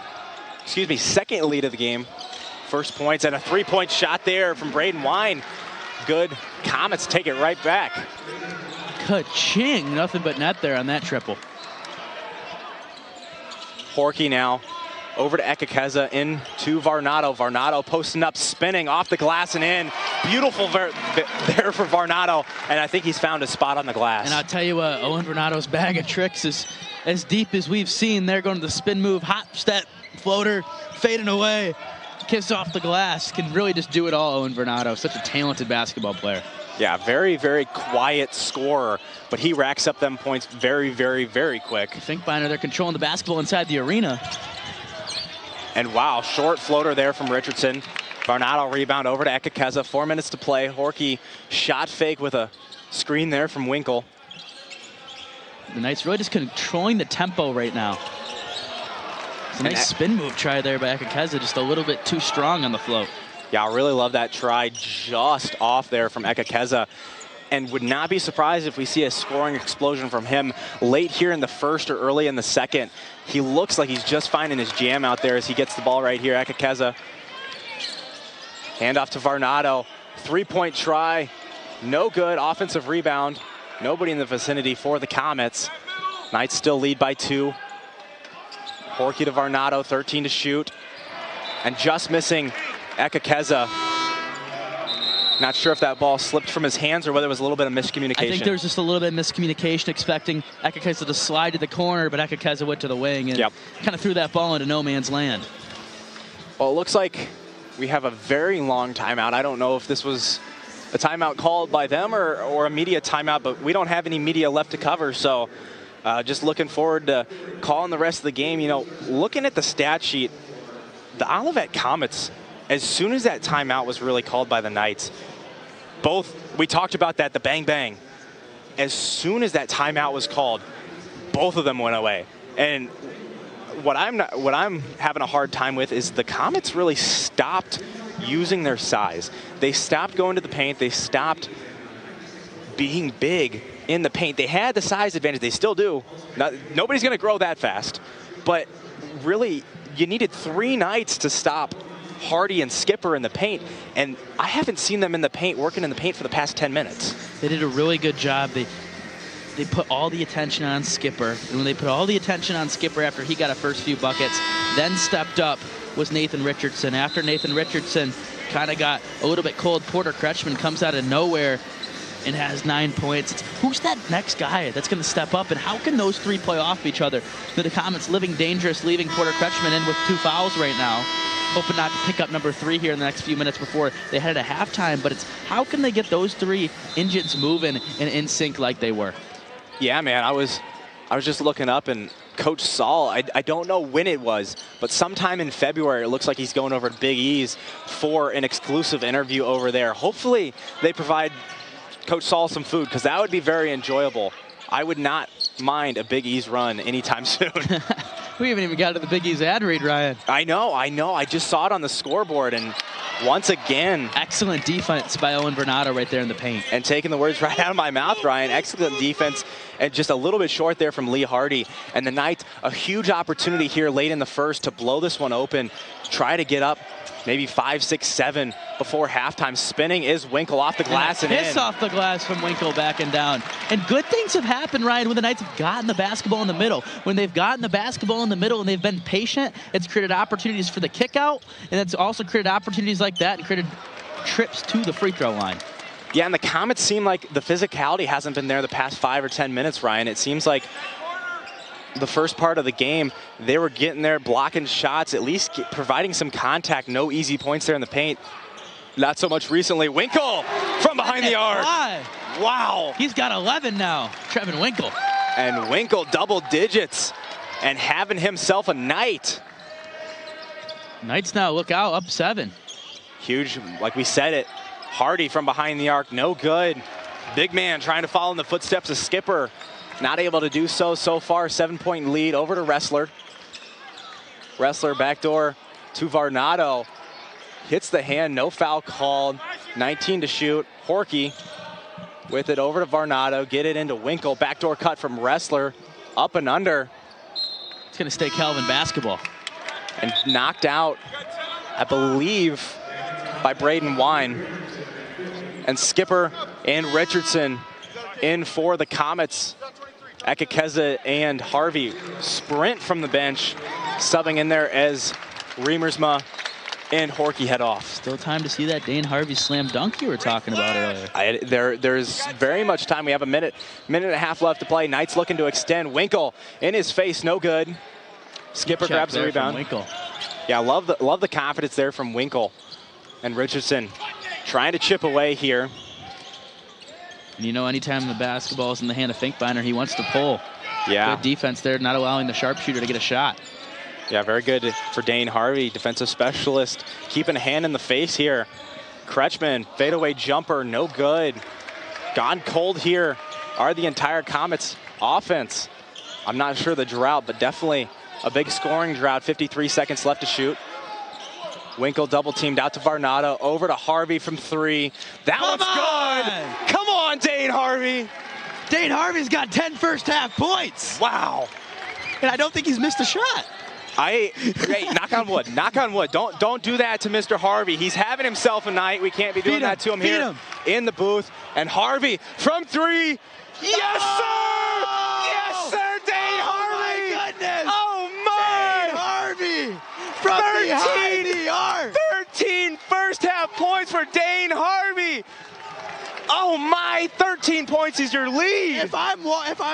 Excuse me, second lead of the game. First points, and a 3-point shot there from Braden Wine. Good. Comets take it right back. Ka-ching, nothing but net there on that triple. Horkey now over to Ekekeza, into Varnado. Varnado posting up, spinning off the glass and in. Beautiful there for Varnado, and I think he's found a spot on the glass. And I'll tell you what, Owen Varnado's bag of tricks is as deep as we've seen. They're going to the spin move, hop step, floater, fading away, kiss off the glass. Can really just do it all, Owen Vernado. Such a talented basketball player. Yeah, very, very quiet scorer, but he racks up them points very, very, very quick. Finkbeiner, they're controlling the basketball inside the arena. And wow, short floater there from Richardson. Varnado rebound over to Ekekeza. 4 minutes to play. Horkey shot fake with a screen there from Winkle. The Knights really just controlling the tempo right now. It's a nice spin move try there by Ekakeza, just a little bit too strong on the float. Yeah, I really love that try just off there from Ekakeza. And would not be surprised if we see a scoring explosion from him late here in the first or early in the second. He looks like he's just finding his jam out there as he gets the ball right here. Ekakeza. Hand off to Varnado. Three-point try. No good. Offensive rebound. Nobody in the vicinity for the Comets. Knights still lead by 2. Horky to Varnado, 13 to shoot. And just missing Ekakeza. Not sure if that ball slipped from his hands or whether it was a little bit of miscommunication. I think there was just a little bit of miscommunication, expecting Ekakeza to slide to the corner, but Ekakeza went to the wing and kind of threw that ball into no man's land. Well, it looks like we have a very long timeout. I don't know if this was a timeout called by them or a media timeout, but we don't have any media left to cover, so just looking forward to calling the rest of the game. You know, looking at the stat sheet, the Olivet Comets, as soon as that timeout was really called by the Knights, we talked about that, the bang bang. As soon as that timeout was called, both of them went away. And what I'm having a hard time with is the Comets really stopped using their size. They stopped going to the paint. They stopped being big in the paint. They had the size advantage. They still do. Nobody's going to grow that fast. But really, you needed 3 Knights to stop Hardy and Skipper in the paint, and I haven't seen them in the paint, working in the paint for the past 10 minutes. They did a really good job. They put all the attention on Skipper, and when they put all the attention on Skipper after he got a first few buckets, then stepped up was Nathan Richardson. After Nathan Richardson kind of got a little bit cold, Porter Kretschmann comes out of nowhere and has 9 points. Who's that next guy that's going to step up, and how can those 3 play off each other? The Comets living dangerous, leaving Porter Kretschmann in with 2 fouls right now. Hoping not to pick up number 3 here in the next few minutes before they head at halftime, but it's how can they get those 3 engines moving and in sync like they were? Yeah, man, I was just looking up, and Coach Saul, I don't know when it was, but sometime in February, it looks like he's going over to Big E's for an exclusive interview over there. Hopefully they provide Coach Saul some food, because that would be very enjoyable. I would not mind a Big E's run anytime soon. We haven't even got to the Big E's ad read, Ryan. I know. I just saw it on the scoreboard, and once again, excellent defense by Owen Varnado right there in the paint. And taking the words right out of my mouth, Ryan. Excellent defense, and just a little bit short there from Lee Hardy. And the Knights, a huge opportunity here late in the first to blow this one open, try to get up maybe 5, 6, 7 before halftime. Spinning is Winkle off the glass and in. Kiss off the glass from Winkle backing down. And good things have happened, Ryan, when the Knights have gotten the basketball in the middle. When they've gotten the basketball in the middle and they've been patient, it's created opportunities for the kick out, and it's also created opportunities like that and created trips to the free throw line. Yeah, and the Comets seem like the physicality hasn't been there the past 5 or 10 minutes, Ryan. It seems like the first part of the game, they were getting there, blocking shots, at least providing some contact. No easy points there in the paint. Not so much recently. Winkle from behind the arc. Wow. He's got 11 now, Trevin Winkle. And Winkle double digits and having himself a night. Knights now look out, up 7. Huge, like we said it. Hardy from behind the arc, no good. Big man trying to follow in the footsteps of Skipper. Not able to do so far. 7-point lead over to Wrestler. Wrestler backdoor to Varnado. Hits the hand, no foul called. 19 to shoot. Horky with it over to Varnado. Get it into Winkle. Backdoor cut from Wrestler. Up and under. It's going to stay Calvin basketball. And knocked out, I believe, by Braden Wine. And Skipper and Richardson in for the Comets. Ekakeza and Harvey sprint from the bench, subbing in there as Riemersma and Horky head off. Still time to see that Dane Harvey slam dunk you were talking about earlier. There's very much time. We have a minute and a half left to play. Knights looking to extend. Winkle in his face, no good. Skipper grabs the rebound. Winkle. Yeah, love the confidence there from Winkle. And Richardson trying to chip away here. And you know, anytime the basketball is in the hand of Finkbeiner, he wants to pull. Yeah. Good defense there, not allowing the sharpshooter to get a shot. Yeah, very good for Dane Harvey, defensive specialist. Keeping a hand in the face here. Kretschmann, fadeaway jumper, no good. Gone cold here are the entire Comets offense. I'm not sure the drought, but definitely a big scoring drought, 53 seconds left to shoot. Winkle double teamed out to Varnado, over to Harvey from 3. That one's good. Come on, Dane Harvey. Dane Harvey's got 10 first half points. Wow. And I don't think he's missed a shot. Hey, knock on wood. Knock on wood. Don't do that to Mr. Harvey. He's having himself a night. We can't be doing that to him here in the booth. And Harvey from 3. Yes, sir! Yes, sir, Dane Harvey! Oh, my goodness! Oh, my! Dane Harvey from behind the arc! 13 first half points for Dane Harvey! Oh, my! 13 points is your lead! If I'm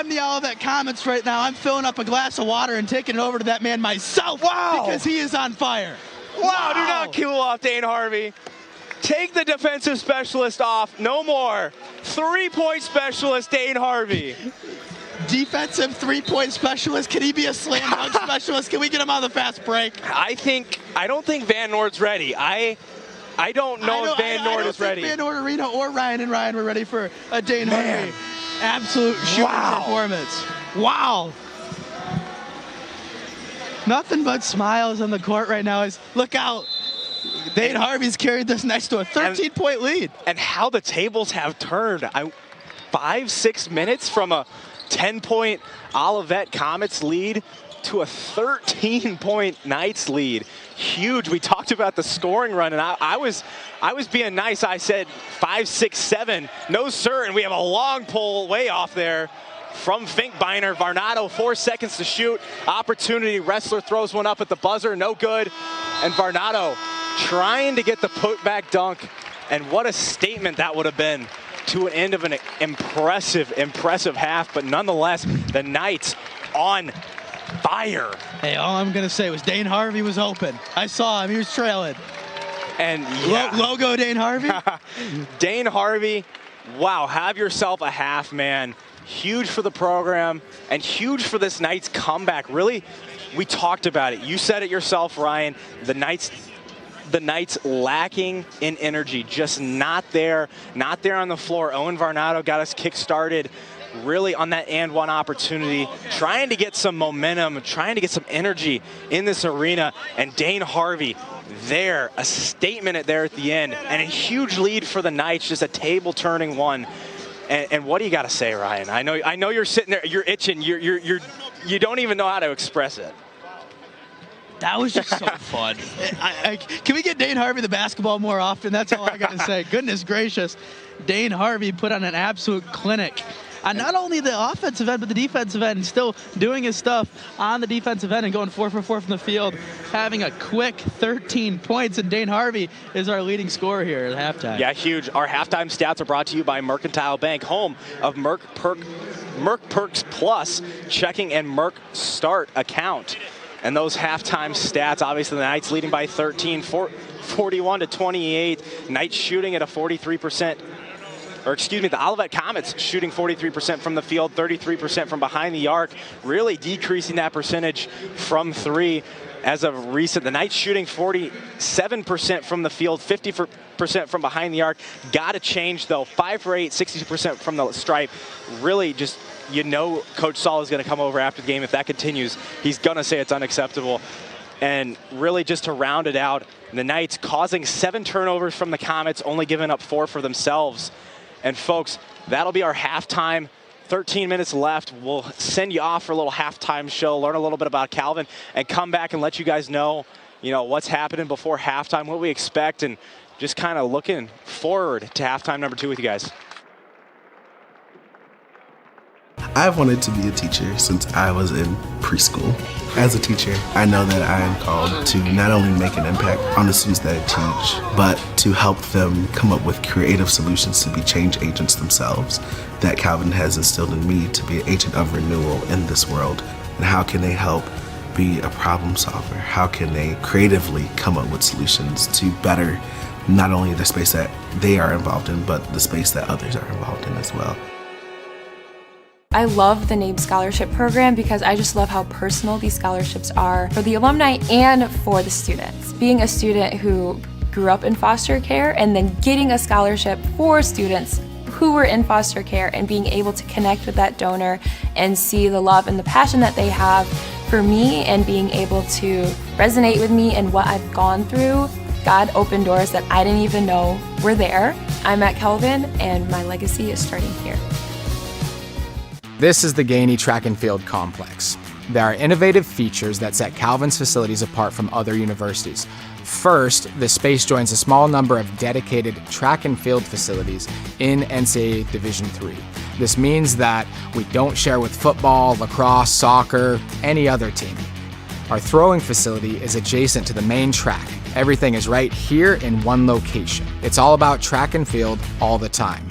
the Olivet Comets right now, I'm filling up a glass of water and taking it over to that man myself. Wow! Because he is on fire. Wow! Do not cool off, Dane Harvey. Take the defensive specialist off. No more. 3-point specialist, Dane Harvey. Defensive 3-point specialist. Can he be a slam dunk specialist? Can we get him on the fast break? I don't think Van Noord's ready. I don't know if Van Noord is ready. Van Noord, Arena, or Ryan and Ryan were ready for a Dane Harvey absolute shooting performance. Wow. Nothing but smiles on the court right now. Look out. Dane Harvey's carried this next to a 13-point lead. And how the tables have turned. 5-6 minutes from a 10-point Olivet Comets lead to a 13-point Knights lead. Huge. We talked about the scoring run, and I was being nice. I said 5, 6, 7. No, sir. And we have a long pull way off there from Finkbeiner. Varnado, 4 seconds to shoot. Opportunity. Wrestler throws one up at the buzzer. No good. And Varnado trying to get the putback dunk. And what a statement that would have been to an end of an impressive half. But nonetheless, the Knights on fire. Hey, all I'm going to say was Dane Harvey was open. I saw him. He was trailing. And logo Dane Harvey. Dane Harvey, wow, have yourself a half, man. Huge for the program and huge for this Knights comeback. Really, we talked about it. You said it yourself, Ryan. The Knights lacking in energy, just not there on the floor. Owen Varnado got us kick-started really on that and one opportunity, trying to get some momentum, trying to get some energy in this arena. And Dane Harvey there, a statement there at the end, and a huge lead for the Knights, just a table-turning one. And what do you got to say, Ryan? I know you're sitting there, you're itching, you don't even know how to express it. That was just so fun. Can we get Dane Harvey the basketball more often? That's all I got to say. Goodness gracious. Dane Harvey put on an absolute clinic on not only the offensive end, but the defensive end, and still doing his stuff on the defensive end and going 4 for 4 from the field, having a quick 13 points. And Dane Harvey is our leading scorer here at halftime. Yeah, huge. Our halftime stats are brought to you by Mercantile Bank, home of Merc Perks Plus checking and Merc Start account. And those halftime stats, obviously the Knights leading by 13, 41 to 28. Knights shooting at a 43%, or excuse me, the Olivet Comets shooting 43% from the field, 33% from behind the arc, really decreasing that percentage from 3 as of recent. The Knights shooting 47% from the field, 50% from behind the arc. Got to change though. 5 for 8, 62% from the stripe. Really just, you know, Coach Saul is going to come over after the game. If that continues, he's going to say it's unacceptable. And really just to round it out, the Knights causing 7 turnovers from the Comets, only giving up 4 for themselves. And folks, that'll be our halftime. 13 minutes left. We'll send you off for a little halftime show, learn a little bit about Calvin, and come back and let you guys know, what's happening before halftime, what we expect, and just kind of looking forward to halftime number 2 with you guys. I've wanted to be a teacher since I was in preschool. As a teacher, I know that I am called to not only make an impact on the students that I teach, but to help them come up with creative solutions to be change agents themselves, that Calvin has instilled in me to be an agent of renewal in this world. And how can they help be a problem solver? How can they creatively come up with solutions to better not only the space that they are involved in, but the space that others are involved in as well? I love the NABE Scholarship Program because I just love how personal these scholarships are for the alumni and for the students. Being a student who grew up in foster care and then getting a scholarship for students who were in foster care and being able to connect with that donor and see the love and the passion that they have for me and being able to resonate with me and what I've gone through. God opened doors that I didn't even know were there. I'm at Calvin, and my legacy is starting here. This is the Gainey Track and Field Complex. There are innovative features that set Calvin's facilities apart from other universities. First, the space joins a small number of dedicated track and field facilities in NCAA Division III. This means that we don't share with football, lacrosse, soccer, any other team. Our throwing facility is adjacent to the main track. Everything is right here in one location. It's all about track and field all the time.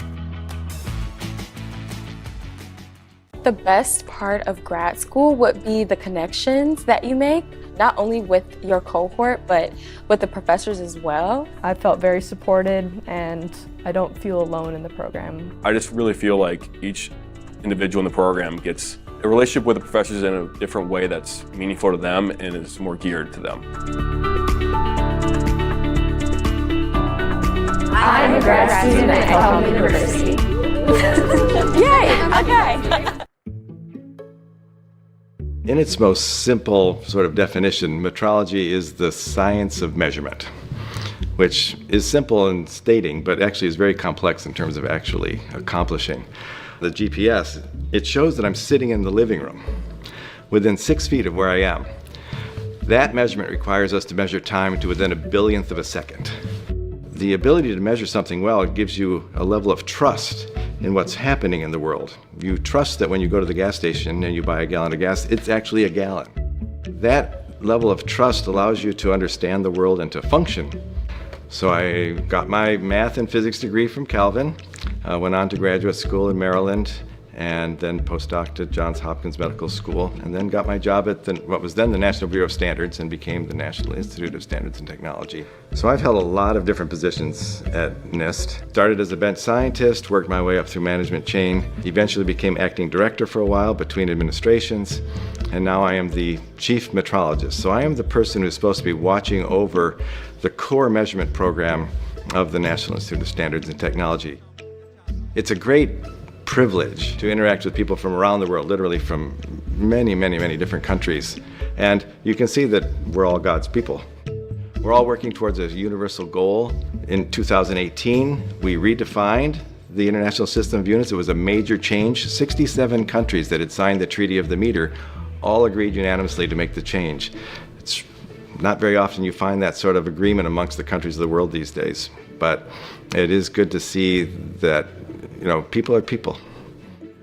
The best part of grad school would be the connections that you make, not only with your cohort, but with the professors as well. I felt very supported, and I don't feel alone in the program. I just really feel like each individual in the program gets a relationship with the professors in a different way that's meaningful to them and is more geared to them. I'm a grad student at Calvin University. Yay! Okay. In its most simple sort of definition, metrology is the science of measurement, which is simple in stating, but actually is very complex in terms of actually accomplishing. The GPS, it shows that I'm sitting in the living room within 6 feet of where I am. That measurement requires us to measure time to within a billionth of a second. The ability to measure something well gives you a level of trust in what's happening in the world. You trust that when you go to the gas station and you buy a gallon of gas, it's actually a gallon. That level of trust allows you to understand the world and to function. So I got my math and physics degree from Calvin, went on to graduate school in Maryland, and then postdoc at Johns Hopkins Medical School, and then got my job at what was then the National Bureau of Standards and became the National Institute of Standards and Technology. So I've held a lot of different positions at NIST. Started as a bench scientist, worked my way up through management chain, eventually became acting director for a while between administrations, and now I am the chief metrologist. So I am the person who's supposed to be watching over the core measurement program of the National Institute of Standards and Technology. It's a great privilege to interact with people from around the world, literally from many, many, many different countries. And you can see that we're all God's people. We're all working towards a universal goal. In 2018, we redefined the International System of Units. It was a major change. 67 countries that had signed the Treaty of the Meter all agreed unanimously to make the change. It's not very often you find that sort of agreement amongst the countries of the world these days, but it is good to see that people are people.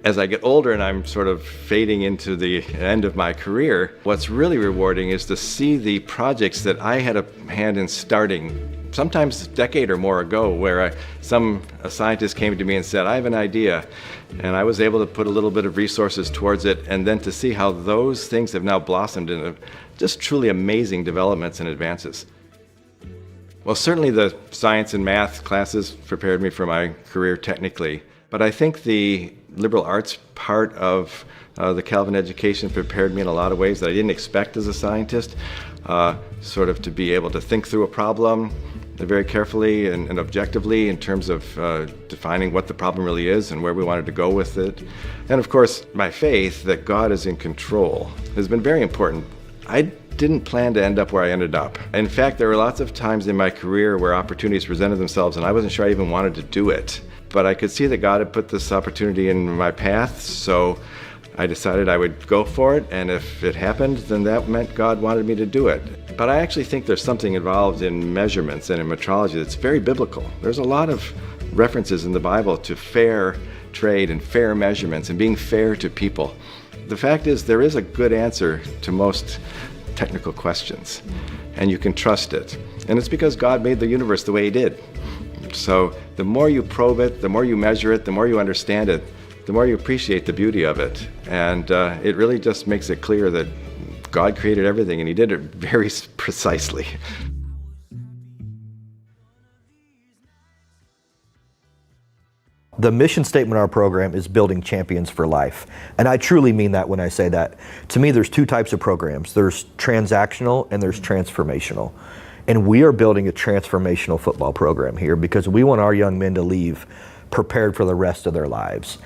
As I get older and I'm sort of fading into the end of my career, what's really rewarding is to see the projects that I had a hand in starting, sometimes a decade or more ago, where a scientist came to me and said, I have an idea, and I was able to put a little bit of resources towards it, and then to see how those things have now blossomed into just truly amazing developments and advances. Well, certainly the science and math classes prepared me for my career technically, but I think the liberal arts part of the Calvin education prepared me in a lot of ways that I didn't expect as a scientist, sort of to be able to think through a problem very carefully and objectively in terms of defining what the problem really is and where we wanted to go with it. And of course, my faith that God is in control has been very important. I didn't plan to end up where I ended up. In fact, there were lots of times in my career where opportunities presented themselves and I wasn't sure I even wanted to do it. But I could see that God had put this opportunity in my path, so I decided I would go for it, and if it happened, then that meant God wanted me to do it. But I actually think there's something involved in measurements and in metrology that's very biblical. There's a lot of references in the Bible to fair trade and fair measurements and being fair to people. The fact is, there is a good answer to most technical questions, and you can trust it. And it's because God made the universe the way He did. So the more you probe it, the more you measure it, the more you understand it, the more you appreciate the beauty of it. And it really just makes it clear that God created everything, and He did it very precisely. The mission statement of our program is building champions for life. And I truly mean that when I say that. To me, there's two types of programs. There's transactional and there's transformational. And we are building a transformational football program here because we want our young men to leave prepared for the rest of their lives.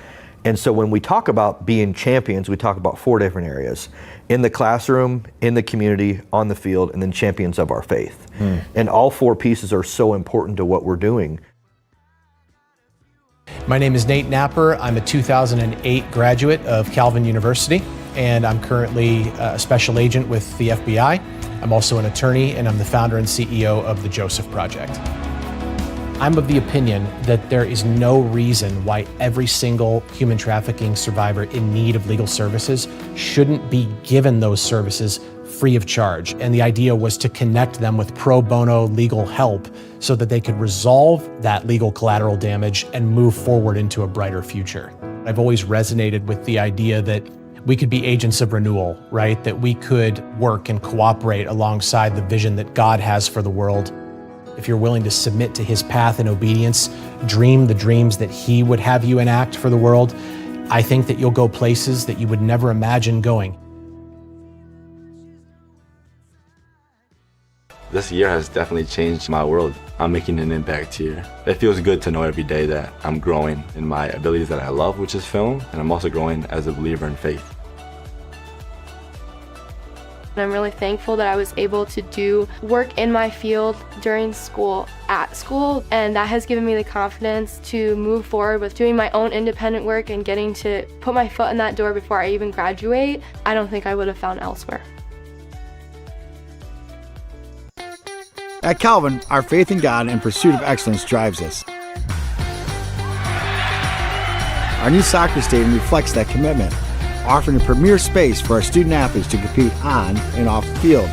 And so when we talk about being champions, we talk about 4 different areas: in the classroom, in the community, on the field, and then champions of our faith. And all 4 pieces are so important to what we're doing. My name is Nate Napper. I'm a 2008 graduate of Calvin University, and I'm currently a special agent with the FBI. I'm also an attorney, and I'm the founder and CEO of the Joseph Project. I'm of the opinion that there is no reason why every single human trafficking survivor in need of legal services shouldn't be given those services free of charge. And the idea was to connect them with pro bono legal help so that they could resolve that legal collateral damage and move forward into a brighter future. I've always resonated with the idea that we could be agents of renewal, right? That we could work and cooperate alongside the vision that God has for the world. If you're willing to submit to his path in obedience, dream the dreams that he would have you enact for the world, I think that you'll go places that you would never imagine going. This year has definitely changed my world. I'm making an impact here. It feels good to know every day that I'm growing in my abilities that I love, which is film, and I'm also growing as a believer in faith. I'm really thankful that I was able to do work in my field during school, at school, and that has given me the confidence to move forward with doing my own independent work and getting to put my foot in that door before I even graduate. I don't think I would have found elsewhere. At Calvin, our faith in God and pursuit of excellence drives us. Our new soccer stadium reflects that commitment, offering a premier space for our student athletes to compete on and off the field.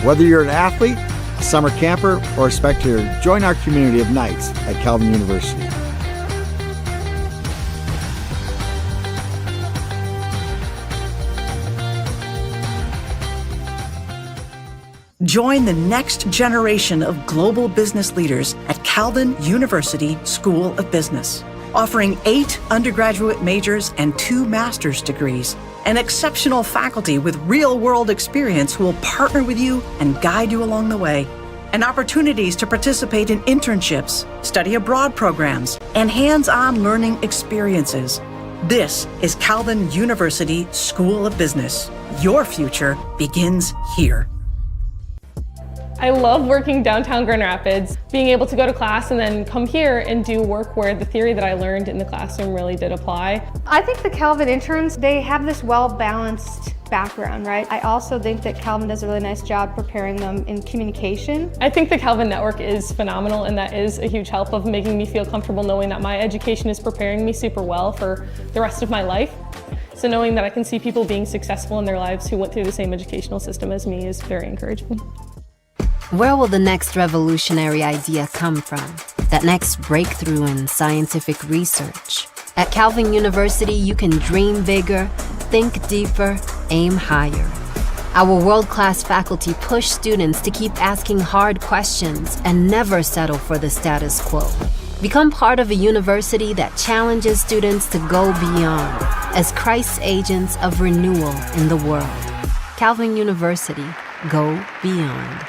Whether you're an athlete, a summer camper, or a spectator, join our community of Knights at Calvin University. Join the next generation of global business leaders at Calvin University School of Business, offering 8 undergraduate majors and 2 master's degrees, and exceptional faculty with real-world experience who will partner with you and guide you along the way, and opportunities to participate in internships, study abroad programs, and hands-on learning experiences. This is Calvin University School of Business. Your future begins here. I love working downtown Grand Rapids, being able to go to class and then come here and do work where the theory that I learned in the classroom really did apply. I think the Calvin interns, they have this well-balanced background, right? I also think that Calvin does a really nice job preparing them in communication. I think the Calvin network is phenomenal, and that is a huge help of making me feel comfortable knowing that my education is preparing me super well for the rest of my life. So knowing that I can see people being successful in their lives who went through the same educational system as me is very encouraging. Where will the next revolutionary idea come from? That next breakthrough in scientific research? At Calvin University, you can dream bigger, think deeper, aim higher. Our world-class faculty push students to keep asking hard questions and never settle for the status quo. Become part of a university that challenges students to go beyond as Christ's agents of renewal in the world. Calvin University, go beyond.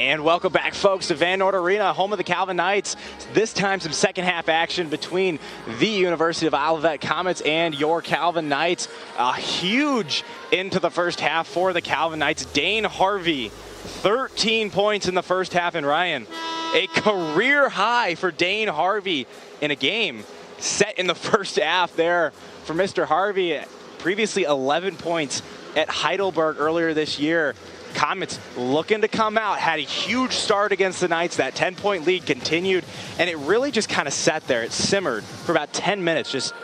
And welcome back, folks, to Van Noort Arena, home of the Calvin Knights. This time, some second half action between the University of Olivet Comets and your Calvin Knights. A huge into the first half for the Calvin Knights. Dane Harvey, 13 points in the first half. And Ryan, a career high for Dane Harvey in a game set in the first half there for Mr. Harvey. Previously 11 points at Heidelberg earlier this year. Comets looking to come out, had a huge start against the Knights. That 10-point lead continued, and it really just kind of sat there. It simmered for about 10 minutes.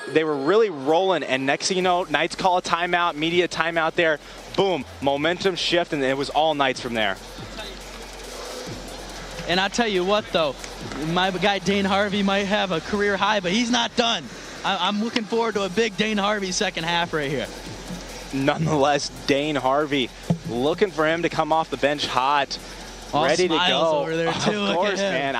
They were really rolling, and next thing you know, Knights call a timeout, media timeout there. Boom, momentum shift, and it was all Knights from there. And I'll tell you what, though, my guy Dane Harvey might have a career high, but he's not done. I'm looking forward to a big Dane Harvey second half right here. Nonetheless, Dane Harvey, looking for him to come off the bench hot, all ready to go. Over there too. Of course, man.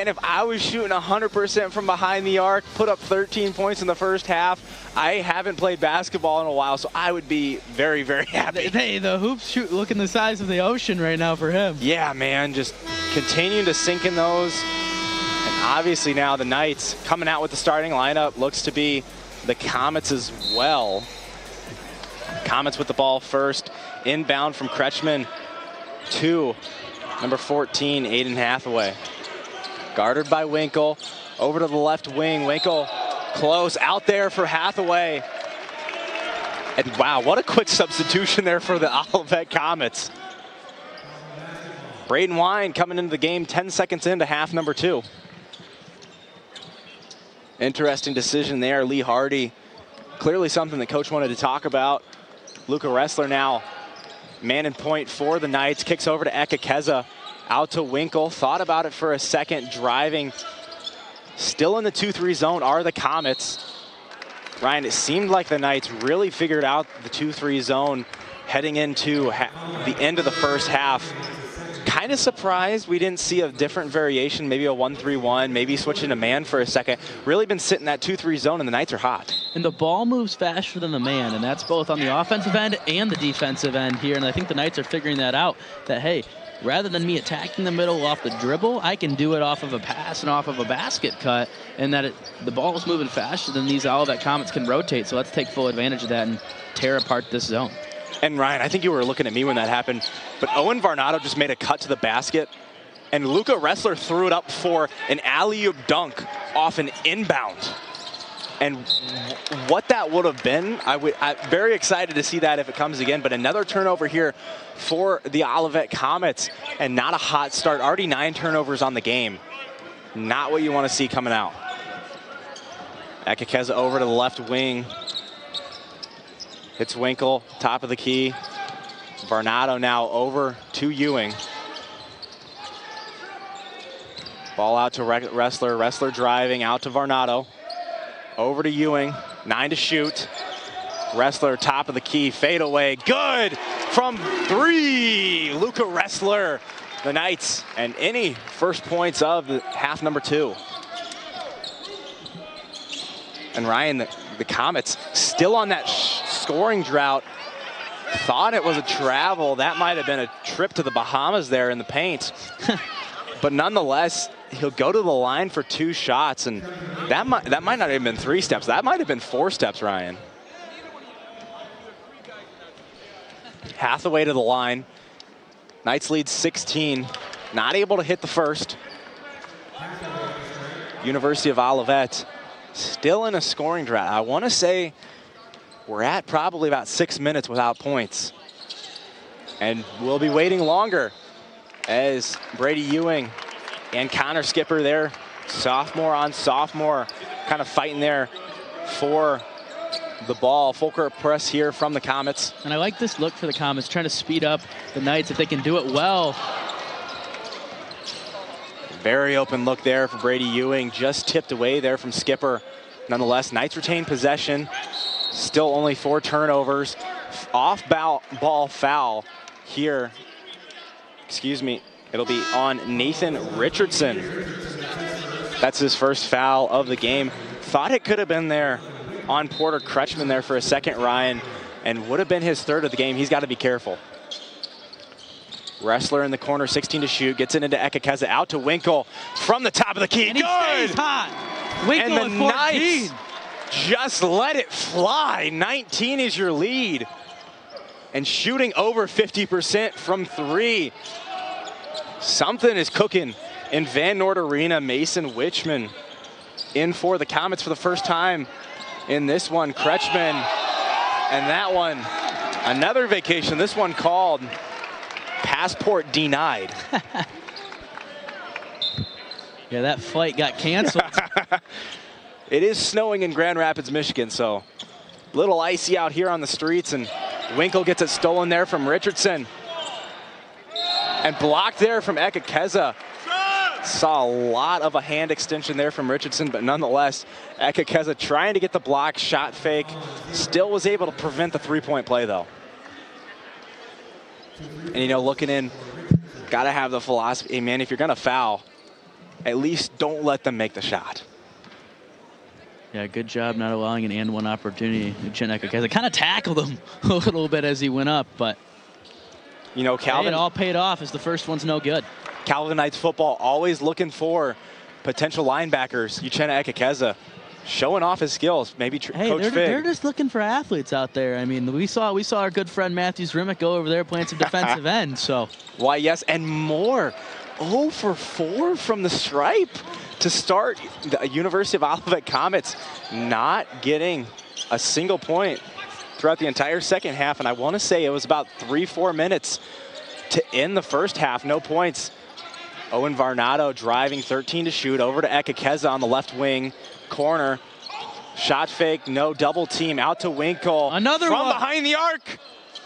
If I was shooting 100% from behind the arc, put up 13 points in the first half, I haven't played basketball in a while, so I would be very, very happy. The hoops looking the size of the ocean right now for him. Yeah, man, just continuing to sink in those. And obviously now the Knights coming out with the starting lineup looks to be the Comets as well. Comets with the ball first. Inbound from Kretschmann to number 14, Aiden Hathaway. Guarded by Winkle. Over to the left wing. Winkle close out there for Hathaway. And wow, what a quick substitution there for the Olivet Comets. Braden Wine coming into the game 10 seconds into half number 2. Interesting decision there. Lee Hardy, clearly something that coach wanted to talk about. Luca Ressler now man in point for the Knights. Kicks over to Ekekeza. Out to Winkle. Thought about it for a second. Driving. Still in the 2-3 zone are the Comets. Ryan, it seemed like the Knights really figured out the 2-3 zone heading into the end of the first half. Kind of surprised we didn't see a different variation, maybe a 1-3-1, maybe switching to man for a second. Really been sitting that 2-3 zone, and the Knights are hot. And the ball moves faster than the man, and that's both on the offensive end and the defensive end here. And I think the Knights are figuring that out, that, hey, rather than me attacking the middle off the dribble, I can do it off of a pass and off of a basket cut, and that the ball is moving faster than these Olivet Comets can rotate. So let's take full advantage of that and tear apart this zone. And Ryan, I think you were looking at me when that happened, but Owen Varnado just made a cut to the basket, and Luca Ressler threw it up for an alley-oop dunk off an inbound. And what that would have been, I'm very excited to see that if it comes again, but another turnover here for the Olivet Comets, and not a hot start. Already 9 turnovers on the game. Not what you want to see coming out. Ekekeza over to the left wing. Hits Winkle, top of the key. Varnado now over to Ewing. Ball out to Ressler. Ressler driving out to Varnado. Over to Ewing. 9 to shoot. Ressler, top of the key. Fade away. Good from 3. Luca Ressler. The Knights and any first points of the half number 2. And Ryan, the Comets still on that scoring drought. Thought it was a travel. That might have been a trip to the Bahamas there in the paint. But nonetheless, he'll go to the line for 2 shots, and that might not have been 3 steps. That might have been 4 steps, Ryan. Hathaway to the line. Knights lead 16. Not able to hit the first. University of Olivet still in a scoring drought. I want to say we're at probably about 6 minutes without points. And we'll be waiting longer as Brady Ewing and Connor Skipper there, sophomore on sophomore, kind of fighting there for the ball. Full court press here from the Comets. And I like this look for the Comets, trying to speed up the Knights if they can do it well. Very open look there for Brady Ewing, just tipped away there from Skipper. Nonetheless, Knights retain possession. Still only 4 turnovers. Off-ball foul here. Excuse me. It'll be on Nathan Richardson. That's his first foul of the game. Thought it could have been there on Porter Kretschmann there for a second, Ryan, and would have been his 3rd of the game. He's got to be careful. Wrestler in the corner, 16 to shoot, gets it into Ekekeza, out to Winkle from the top of the key. And he stays hot. Winkle and the with 14. Knights just let it fly. 19 is your lead. And shooting over 50% from 3. Something is cooking in Van Noort Arena. Mason Wichman in for the Comets for the first time in this one. Kretschmann, and that one, another vacation. This one called passport denied. Yeah, that flight got canceled. It is snowing in Grand Rapids, Michigan, so a little icy out here on the streets, and Winkle gets it stolen there from Richardson. And blocked there from Ekekeza. Saw a lot of a hand extension there from Richardson, but nonetheless, Ekekeza trying to get the block, shot fake, still was able to prevent the three-point play though. And you know, looking in, gotta have the philosophy, hey man, if you're gonna foul, at least don't let them make the shot. Yeah, good job not allowing an and one opportunity. Chin Ekekeza kind of tackled him a little bit as he went up, but you know, Calvin, it all paid off as the first one's no good. Calvin Knights football always looking for potential linebackers. Uchenna Ekekeza showing off his skills. Maybe Coach Fig. They're just looking for athletes out there. I mean, we saw our good friend Matthews Rimmick go over there playing some defensive end. So why, yes, and more. 0 for 4 from the stripe to start. The University of Olivet Comets not getting a single point throughout the entire second half, and I want to say it was about 3-4 minutes to end the first half. No points. Owen Varnado driving, 13 to shoot, over to Ekekeza on the left wing corner. Shot fake, no, double team, out to Winkle. Another from one. Behind the arc.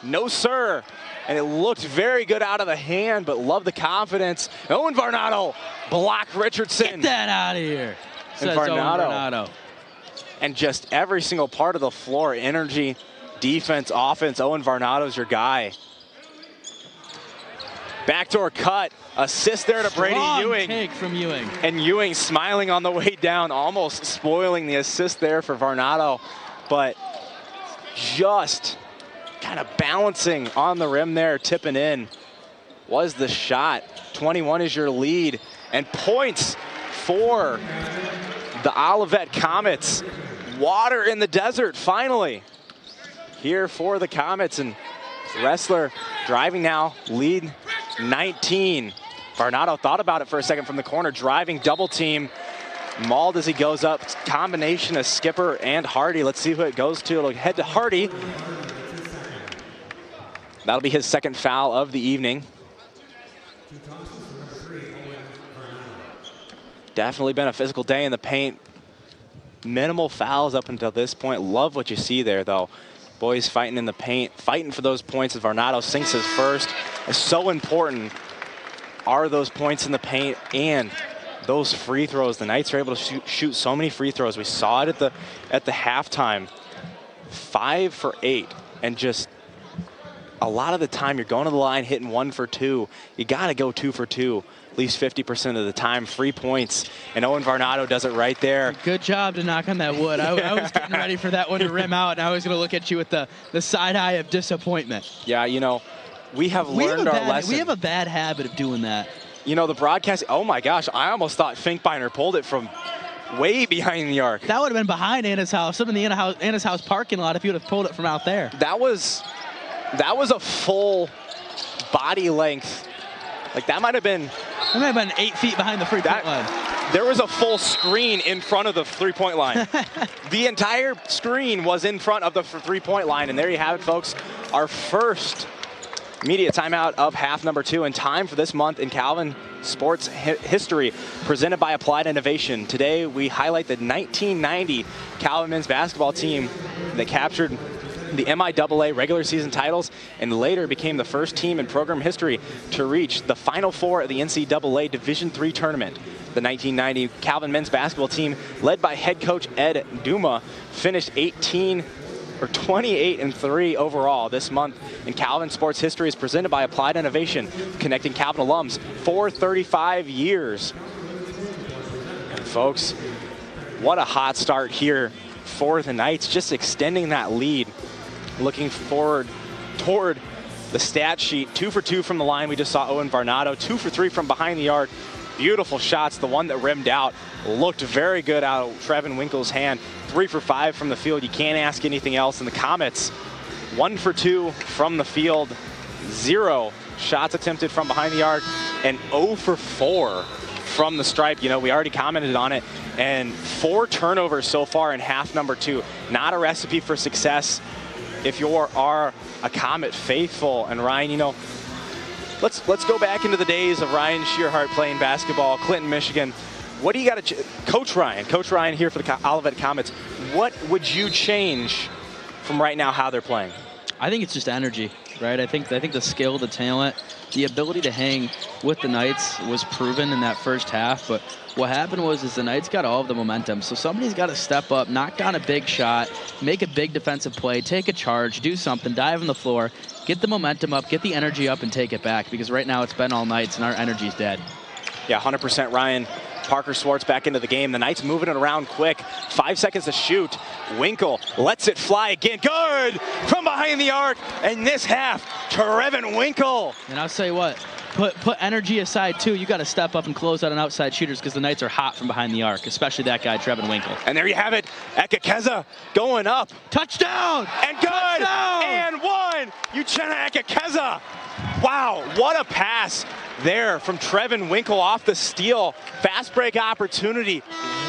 No, sir. And it looked very good out of the hand, but love the confidence. Owen Varnado block Richardson. Get that out of here, says Owen Varnado. And just every single part of the floor, energy, defense, offense, Owen Varnado's your guy. Backdoor cut, assist there to Brady Ewing. Take from Ewing. And Ewing smiling on the way down, almost spoiling the assist there for Varnado, but just kind of balancing on the rim there, tipping in was the shot. 21 is your lead, and points for the Olivet Comets. Water in the desert, finally, here for the Comets, and Wrestler driving now, lead 19. Varnado thought about it for a second from the corner, driving, double team. Mauled as he goes up, combination of Skipper and Hardy. Let's see who it goes to. It'll head to Hardy. That'll be his second foul of the evening. Definitely been a physical day in the paint. Minimal fouls up until this point. Love what you see there, though. Boys fighting in the paint, fighting for those points as Varnado sinks his first. It's so important are those points in the paint and those free throws. The Knights are able to shoot so many free throws. We saw it at the halftime. 5 for 8, and just a lot of the time you're going to the line hitting 1 for 2. You got to go 2 for 2. At least 50% of the time, free points. And Owen Varnado does it right there. Good job to knock on that wood. I was getting ready for that one to rim out, and I was going to look at you with the side eye of disappointment. Yeah, you know, we have learned our lesson. We have a bad habit of doing that. You know, the broadcast, oh my gosh, I almost thought Finkbeiner pulled it from way behind the arc. That would have been behind Anna's house, up in the Anna's house parking lot if you would have pulled it from out there. That was a full body length. Like that might have been 8 feet behind the three-point line. There was a full screen in front of the three-point line. The entire screen was in front of the three-point line, and there you have it, folks. Our first media timeout of half number 2, and time for this month in Calvin sports history, presented by Applied Innovation. Today we highlight the 1990 Calvin men's basketball team that captured the MIAA regular season titles and later became the first team in program history to reach the Final Four of the NCAA Division III tournament. The 1990 Calvin men's basketball team, led by head coach Ed Duma, finished 28-3 overall this month. And Calvin sports history is presented by Applied Innovation, connecting Calvin alums for 35 years. And folks, what a hot start here for the Knights, just extending that lead. Looking forward toward the stat sheet. 2 for 2 from the line. We just saw Owen Varnado. 2 for 3 from behind the arc. Beautiful shots. The one that rimmed out looked very good out of Trevin Winkle's hand. 3 for 5 from the field. You can't ask anything else. And the Comets, 1 for 2 from the field. 0 shots attempted from behind the arc. And 0 for 4 from the stripe. You know, we already commented on it. And 4 turnovers so far in half number 2. Not a recipe for success if you are a Comet faithful. And Ryan, you know, let's go back into the days of Ryan Shearhart playing basketball, Clinton, Michigan. What do you got to Coach Ryan here for the Olivet Comets, what would you change from right now how they're playing? I think it's just energy, right? I think the skill, the talent, the ability to hang with the Knights was proven in that first half, but what happened was the Knights got all of the momentum. So somebody's got to step up, knock down a big shot, make a big defensive play, take a charge, do something, dive on the floor, get the momentum up, get the energy up, and take it back, because right now it's been all Knights and our energy's dead. Yeah, 100% Ryan. Parker Schwartz back into the game. The Knights moving it around quick. 5 seconds to shoot. Winkle lets it fly again. Good from behind the arc. And this half, Trevin Winkle. And I'll tell you what, put energy aside too. You got to step up and close out on outside shooters, because the Knights are hot from behind the arc, especially that guy, Trevin Winkle. And there you have it. Ekekeza going up. Touchdown! And good! Touchdown! And one! Uchenna Ekekeza. Wow, what a pass there from Trevin Winkle off the steal. Fast break opportunity.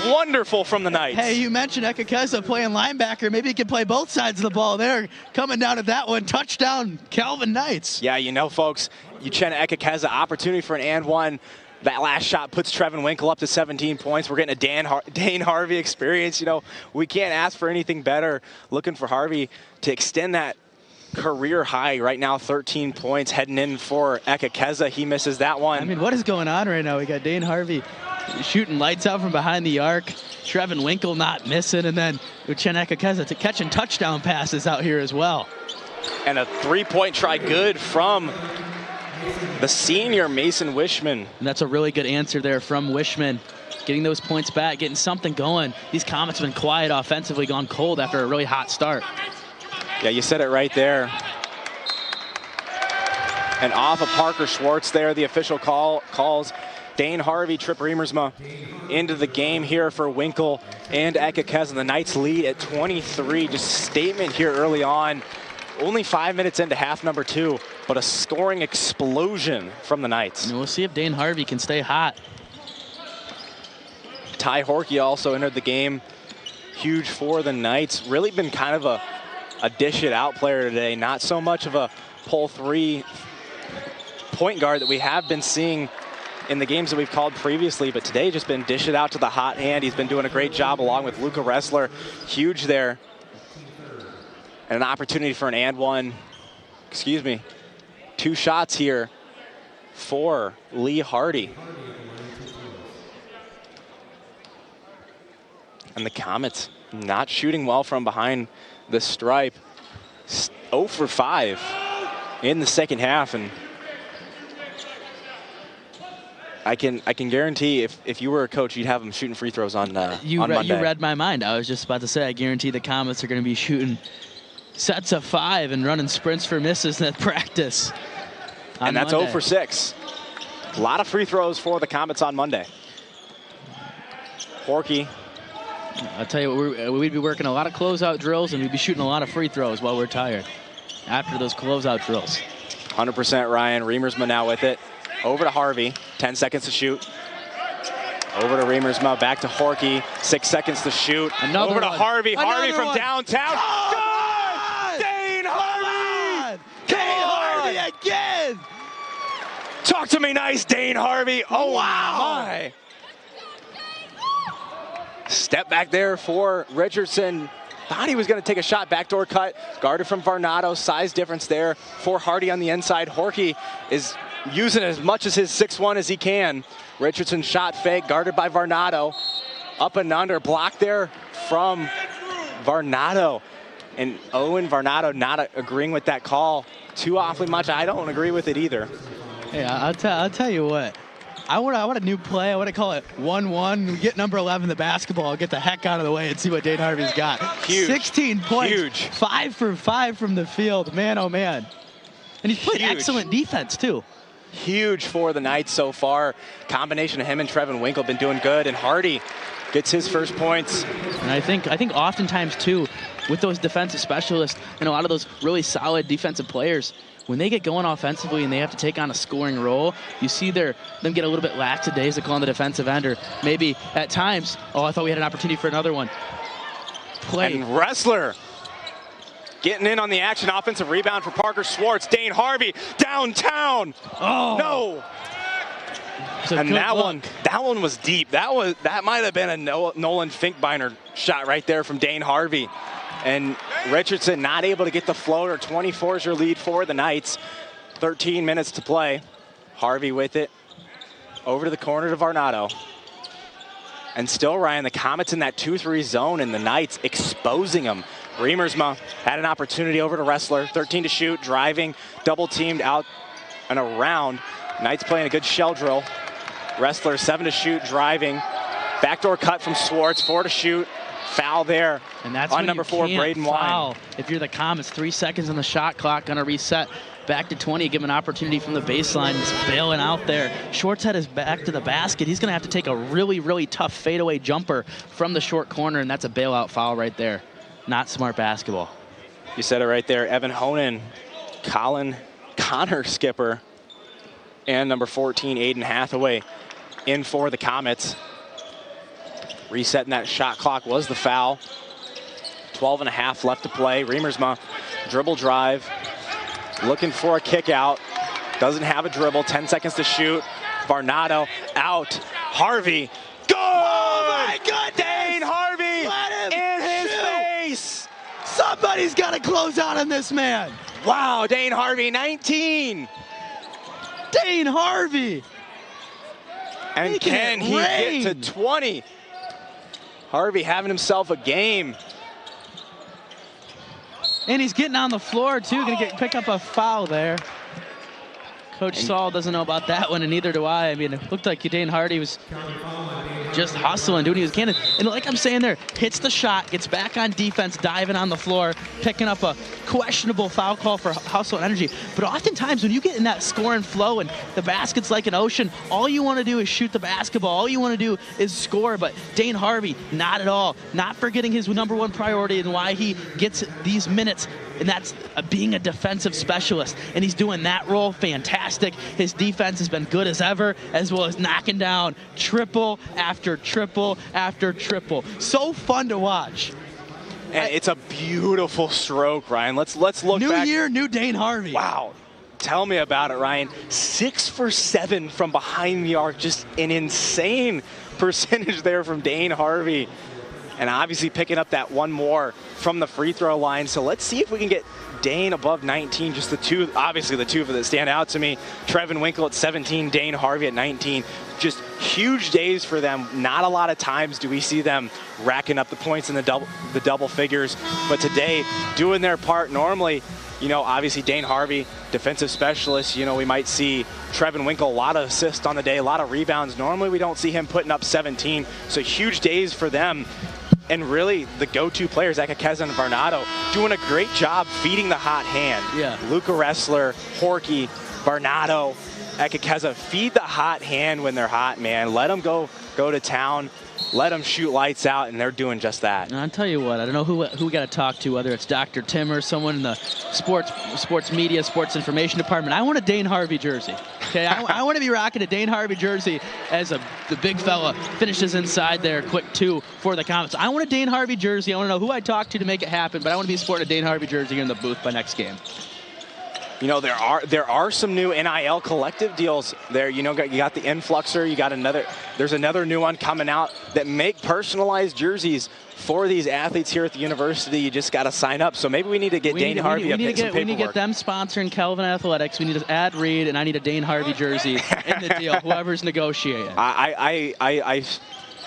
Wonderful from the Knights. Hey, you mentioned Ekekeza playing linebacker. Maybe he can play both sides of the ball there. Coming down to that one. Touchdown, Calvin Knights. Yeah, you know, folks, Uchenna Ekekeza, opportunity for an and one. That last shot puts Trevin Winkle up to 17 points. We're getting a Dane Harvey experience. You know, we can't ask for anything better. Looking for Harvey to extend that career high right now, 13 points heading in for Ekekeza. He misses that one. I mean, what is going on right now? We got Dane Harvey shooting lights out from behind the arc. Trevin Winkle not missing, and then Uchenna Ekekeza catching touchdown passes out here as well. And a three-point try good from the senior Mason Wishman. And that's a really good answer there from Wishman. Getting those points back, getting something going. These Comets have been quiet offensively, gone cold after a really hot start. Yeah, you said it right there. And off of Parker Schwartz there, the official calls Dane Harvey, Trip Riemersma into the game here for Winkle and Ekekeza. The Knights lead at 23. Just statement here early on. Only 5 minutes into half number 2, but a scoring explosion from the Knights. And we'll see if Dane Harvey can stay hot. Ty Horkey also entered the game. Huge for the Knights. Really been kind of a dish it out player today. Not so much of a pull 3 point guard that we have been seeing in the games that we've called previously, but today just been dish it out to the hot hand. He's been doing a great job along with Luca Ressler. Huge there. And an opportunity for an and one. Excuse me. 2 shots here for Lee Hardy. And the Comets not shooting well from behind the stripe. 0 for 5 in the second half, and I can guarantee if you were a coach, you'd have them shooting free throws on Monday. You read my mind. I was just about to say, I guarantee the Comets are going to be shooting sets of 5 and running sprints for misses at practice. And that's Monday. 0 for 6. A lot of free throws for the Comets on Monday. Horkey. I'll tell you what, we'd be working a lot of closeout drills, and we'd be shooting a lot of free throws while we're tired after those closeout drills. 100% Ryan. Riemersma now with it. Over to Harvey. 10 seconds to shoot. Over to Riemersma. Back to Horkey. 6 seconds to shoot. Another Over to one. Harvey. Harvey Another from one. downtown. Oh, Good! Dane Harvey! Dane Harvey again! Talk to me nice, Dane Harvey. Oh, wow. My. Step back there for Richardson. Thought he was going to take a shot. Backdoor cut. Guarded from Varnado. Size difference there for Hardy on the inside. Horkey is using as much as his 6'1" as he can. Richardson shot fake. Guarded by Varnado. Up and under. Blocked there from Varnado. And Owen Varnado not agreeing with that call too awfully much. I don't agree with it either. Hey, I'll tell you what. I want a new play. I want to call it 1-1. Get number 11 the basketball. Get the heck out of the way and see what Dane Harvey's got. Huge. 16 points. Huge. 5 for 5 from the field. Man, oh man. And he's played excellent defense, too. Huge for the Knights so far. Combination of him and Trevin Winkle been doing good, and Hardy gets his first points. And I think oftentimes, too, with those defensive specialists and a lot of those really solid defensive players, when they get going offensively and they have to take on a scoring role, you see them get a little bit lackadaisical on the defensive end, or maybe at times, oh, I thought we had an opportunity for another one. And Wrestler getting in on the action. Offensive rebound for Parker Schwartz. Dane Harvey downtown. Oh no! And that one was deep. That might have been a Nolan Finkbeiner shot right there from Dane Harvey. And Richardson not able to get the floater. 24 is your lead for the Knights. 13 minutes to play. Harvey with it. Over to the corner to Varnado. And still, Ryan, the Comets in that 2-3 zone, and the Knights exposing them. Riemersma had an opportunity over to Wrestler. 13 to shoot, driving, double teamed out and around. Knights playing a good shell drill. Wrestler 7 to shoot, driving. Backdoor cut from Schwartz, 4 to shoot. Foul there. And that's on number 4, Braden Wine. If you're the Comets, 3 seconds on the shot clock, gonna reset back to 20, give an opportunity from the baseline. He's bailing out there. Schwartz had his back to the basket. He's gonna have to take a really, really tough fadeaway jumper from the short corner, and that's a bailout foul right there. Not smart basketball. You said it right there. Evan Honan, Connor Skipper, and number 14, Aiden Hathaway, in for the Comets. Resetting that shot clock was the foul. 12.5 left to play. Riemersma, dribble drive, looking for a kick out. Doesn't have a dribble, 10 seconds to shoot. Varnado out. Harvey, good! Oh my goodness! Dane Harvey Let him in his shoot! face! Somebody's got to close out on this man. Wow, Dane Harvey, 19. Dane Harvey. And can he get to 20? Harvey having himself a game. And he's getting on the floor, too. Going to pick up a foul there. Coach Saul doesn't know about that one, and neither do I. I mean, it looked like Dane Hardy was just hustling, doing what he was can. And like I'm saying there, hits the shot, gets back on defense, diving on the floor, picking up a questionable foul call for hustle and energy. But oftentimes when you get in that scoring flow and the basket's like an ocean, all you want to do is shoot the basketball. All you want to do is score. But Dane Harvey, not at all. Not forgetting his #1 priority and why he gets these minutes, and that's being a defensive specialist. And he's doing that role fantastic. His defense has been good as ever, as well as knocking down triple after triple after triple. So fun to watch. And it's a beautiful stroke, Ryan. Let's look back. New year, new Dane Harvey. Wow. Tell me about it, Ryan. 6 for 7 from behind the arc. Just an insane percentage there from Dane Harvey. And obviously picking up that one more from the free throw line. So let's see if we can get Dane above 19. Just the two, obviously the two that stand out to me. Trevin Winkle at 17, Dane Harvey at 19. Just huge days for them. Not a lot of times do we see them racking up the points in the double figures. But today, doing their part. Normally, you know, obviously Dane Harvey, defensive specialist, you know, we might see Trevin Winkle, a lot of assists on the day, a lot of rebounds. Normally we don't see him putting up 17. So huge days for them. And really, the go-to players, Ekakeza and Varnado, doing a great job feeding the hot hand. Yeah. Luca Wrestler, Horky, Varnado, Ekakeza, feed the hot hand when they're hot, man. Let them go to town. Let them shoot lights out, and they're doing just that. And I'll tell you what, I don't know who we got to talk to, whether it's Dr. Tim or someone in the sports media, sports information department. I want a Dane Harvey jersey. Okay, I want to be rocking a Dane Harvey jersey as the big fella finishes inside there, quick 2 for the Comets. I want a Dane Harvey jersey. I want to know who I talk to make it happen, but I want to be sporting a Dane Harvey jersey here in the booth by next game. You know, there are some new NIL collective deals there. You know, you got the Influxer, you got there's another new one coming out that make personalized jerseys for these athletes here at the university. You just got to sign up. So maybe we need to get Dane Harvey up here some paperwork. We need to get them sponsoring Calvin Athletics. We need to add Reed, and I need a Dane Harvey jersey in the deal, whoever's negotiating. I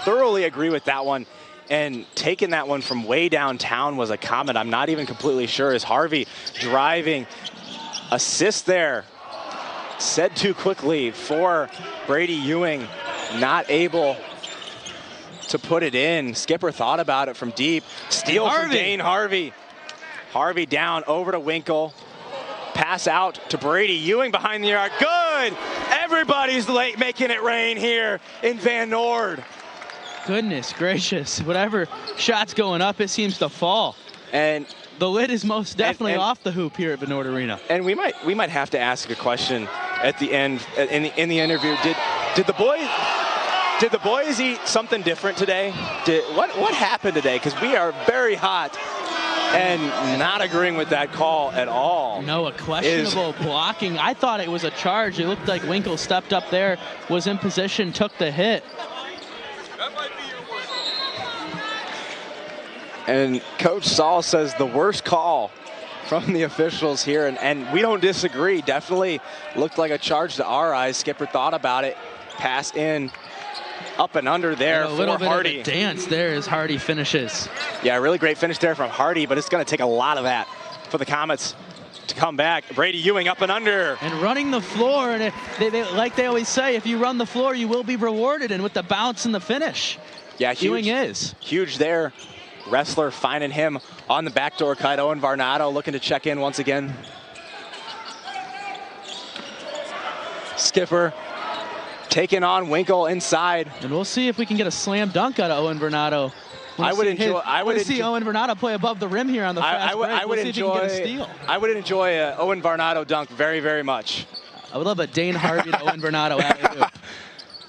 thoroughly agree with that one. And taking that one from way downtown was a comment. I'm not even completely sure. Is Harvey driving? Assist there, said too quickly for Brady Ewing, not able to put it in. Skipper thought about it from deep. Steal from Dane Harvey. Harvey down over to Winkle. Pass out to Brady Ewing behind the arc. Good! Everybody's late making it rain here in Van Noord. Goodness gracious. Whatever shot's going up, it seems to fall. And the lid is most definitely off the hoop here at Van Noord Arena. And we might have to ask a question at the end in the interview. Did the boys eat something different today? What happened today? Because we are very hot and not agreeing with that call at all. No, a questionable blocking. I thought it was a charge. It looked like Winkle stepped up there, was in position, took the hit. And Coach Saul says the worst call from the officials here, and we don't disagree. Definitely looked like a charge to our eyes. Skipper thought about it, pass in, up and under there for Hardy. A little bit of a dance there as Hardy finishes. Yeah, really great finish there from Hardy, but it's going to take a lot of that for the Comets to come back. Brady Ewing up and under. And running the floor, and like they always say, if you run the floor, you will be rewarded, and with the bounce and the finish. Yeah, Ewing is. Huge there. Wrestler finding him on the backdoor cut. Owen Varnado looking to check in once again. Skipper taking on Winkle inside. And we'll see if we can get a slam dunk out of Owen Varnado. I would see Owen Varnado play above the rim here on the fast break. I would enjoy a Owen Varnado dunk very, very much. I would love a Dane Harvey to Owen Varnado alley-oop.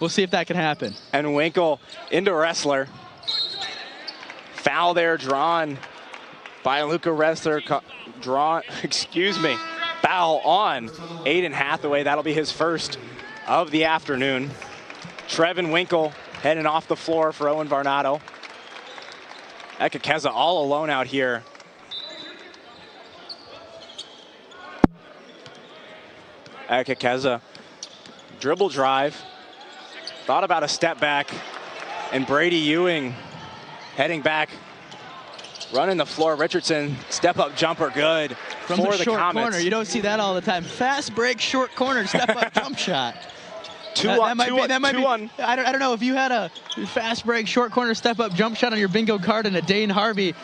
We'll see if that can happen. And Winkle into Wrestler. Foul there drawn by Luca Wrestler. Foul on Aiden Hathaway. That'll be his first of the afternoon. Trevin Winkle heading off the floor for Owen Varnado. Ekekeza all alone out here. Ekekeza, dribble drive. Thought about a step back. And Brady Ewing heading back, running the floor. Richardson, step-up jumper, good from for the short Comets. Corner. You don't see that all the time. Fast break, short corner, step-up jump shot. I don't know if you had a fast break, short corner, step-up jump shot on your bingo card and a Dane Harvey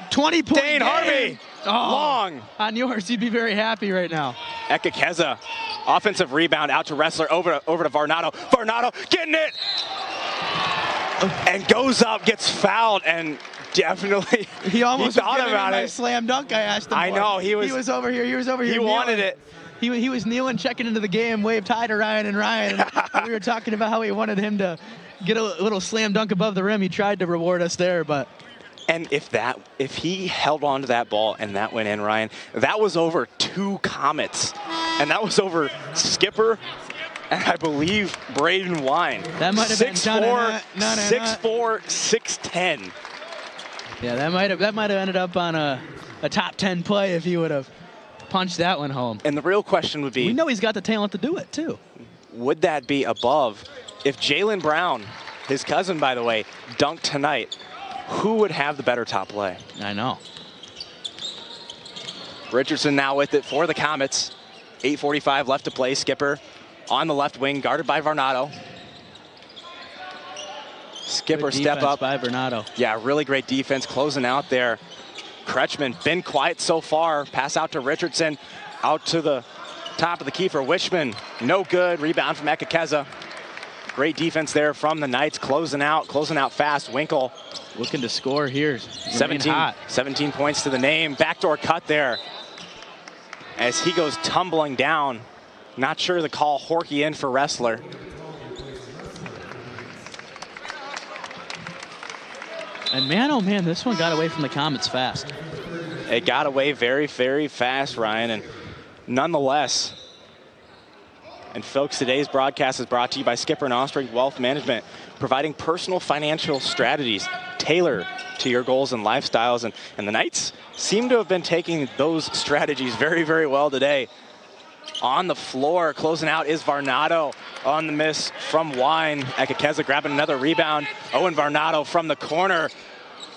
20-point Dane Harvey, long on yours. You'd be very happy right now. Ekekeza, offensive rebound out to Wrestler, over to Varnado. Varnado getting it. And goes up, gets fouled, and definitely he almost thought about it. Slam dunk I asked him I know he was over here. He wanted it. He was kneeling, checking into the game, waved hi to Ryan, and we were talking about how he wanted him to get a little slam dunk above the rim. He tried to reward us there, but. And if he held on to that ball and that went in, Ryan, that was over 2 Comets, and that was over Skipper. And I believe Braden Wine. That might have been 6'4", 6'10". Yeah, that might have ended up on a top 10 play if he would have punched that one home. And the real question would be, we know he's got the talent to do it too. Would that be above if Jalen Brown, his cousin by the way, dunked tonight? Who would have the better top play? I know. Richardson now with it for the Comets. 8:45 left to play. Skipper on the left wing, guarded by Varnado. Skipper step up. By Varnado. Yeah, really great defense closing out there. Kretschmann been quiet so far. Pass out to Richardson. Out to the top of the key for Wishman. No good. Rebound from Ekekeza. Great defense there from the Knights. Closing out fast. Winkle looking to score here. 17 points to the name. Backdoor cut there as he goes tumbling down. Not sure the call. Horky in for Wrestler. And man, oh man, this one got away from the Comets fast. It got away very, very fast, Ryan. And nonetheless, and folks, today's broadcast is brought to you by Skipper and Ostring Wealth Management, providing personal financial strategies tailored to your goals and lifestyles. And the Knights seem to have been taking those strategies very, very well today. On the floor, closing out is Varnado on the miss from Wine. Ekekeza grabbing another rebound. Owen Varnado from the corner.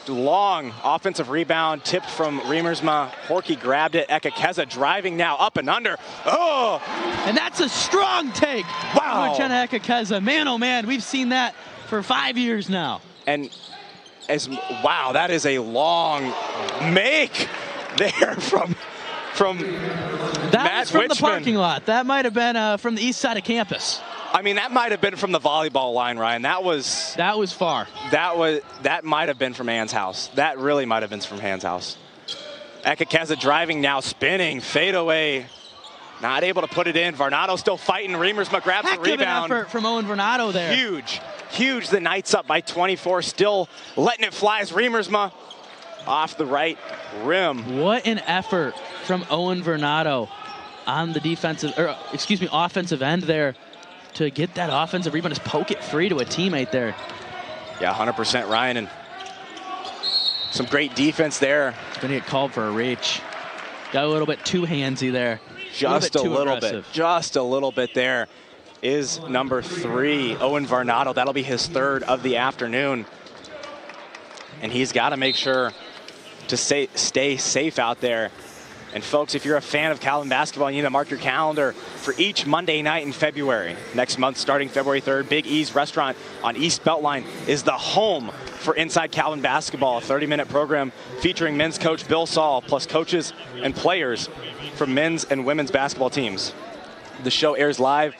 Long offensive rebound, tipped from Riemersma. Horky grabbed it. Ekekeza driving now, up and under. Oh! And that's a strong take. Wow! Ekekeza. Man, oh man, we've seen that for 5 years now. And wow, that is a long make there from That was from the parking lot. That might have been from the east side of campus. I mean, that might have been from the volleyball line, Ryan. That was far. That might have been from Ann's house. That really might have been from Ann's house. Ekekeza driving now, spinning, fade away. Not able to put it in. Varnado still fighting. Riemersma grabs the rebound. Heck of an effort from Owen Varnado there. Huge. The Knights up by 24. Still letting it fly as Riemersma off the right rim. What an effort from Owen Varnado on the offensive end there to get that offensive rebound, just poke it free to a teammate there. Yeah, 100%, Ryan, and some great defense there. Gonna get called for a reach. Got a little bit too handsy there. Just a little bit there is number 3, Owen Varnado. That'll be his 3rd of the afternoon. And he's got to make sure to stay safe out there. And folks, if you're a fan of Calvin basketball, you need to mark your calendar for each Monday night in February. Next month, starting February 3rd, Big E's Restaurant on East Beltline is the home for Inside Calvin Basketball, a 30-minute program featuring men's coach Bill Saul, plus coaches and players from men's and women's basketball teams. The show airs live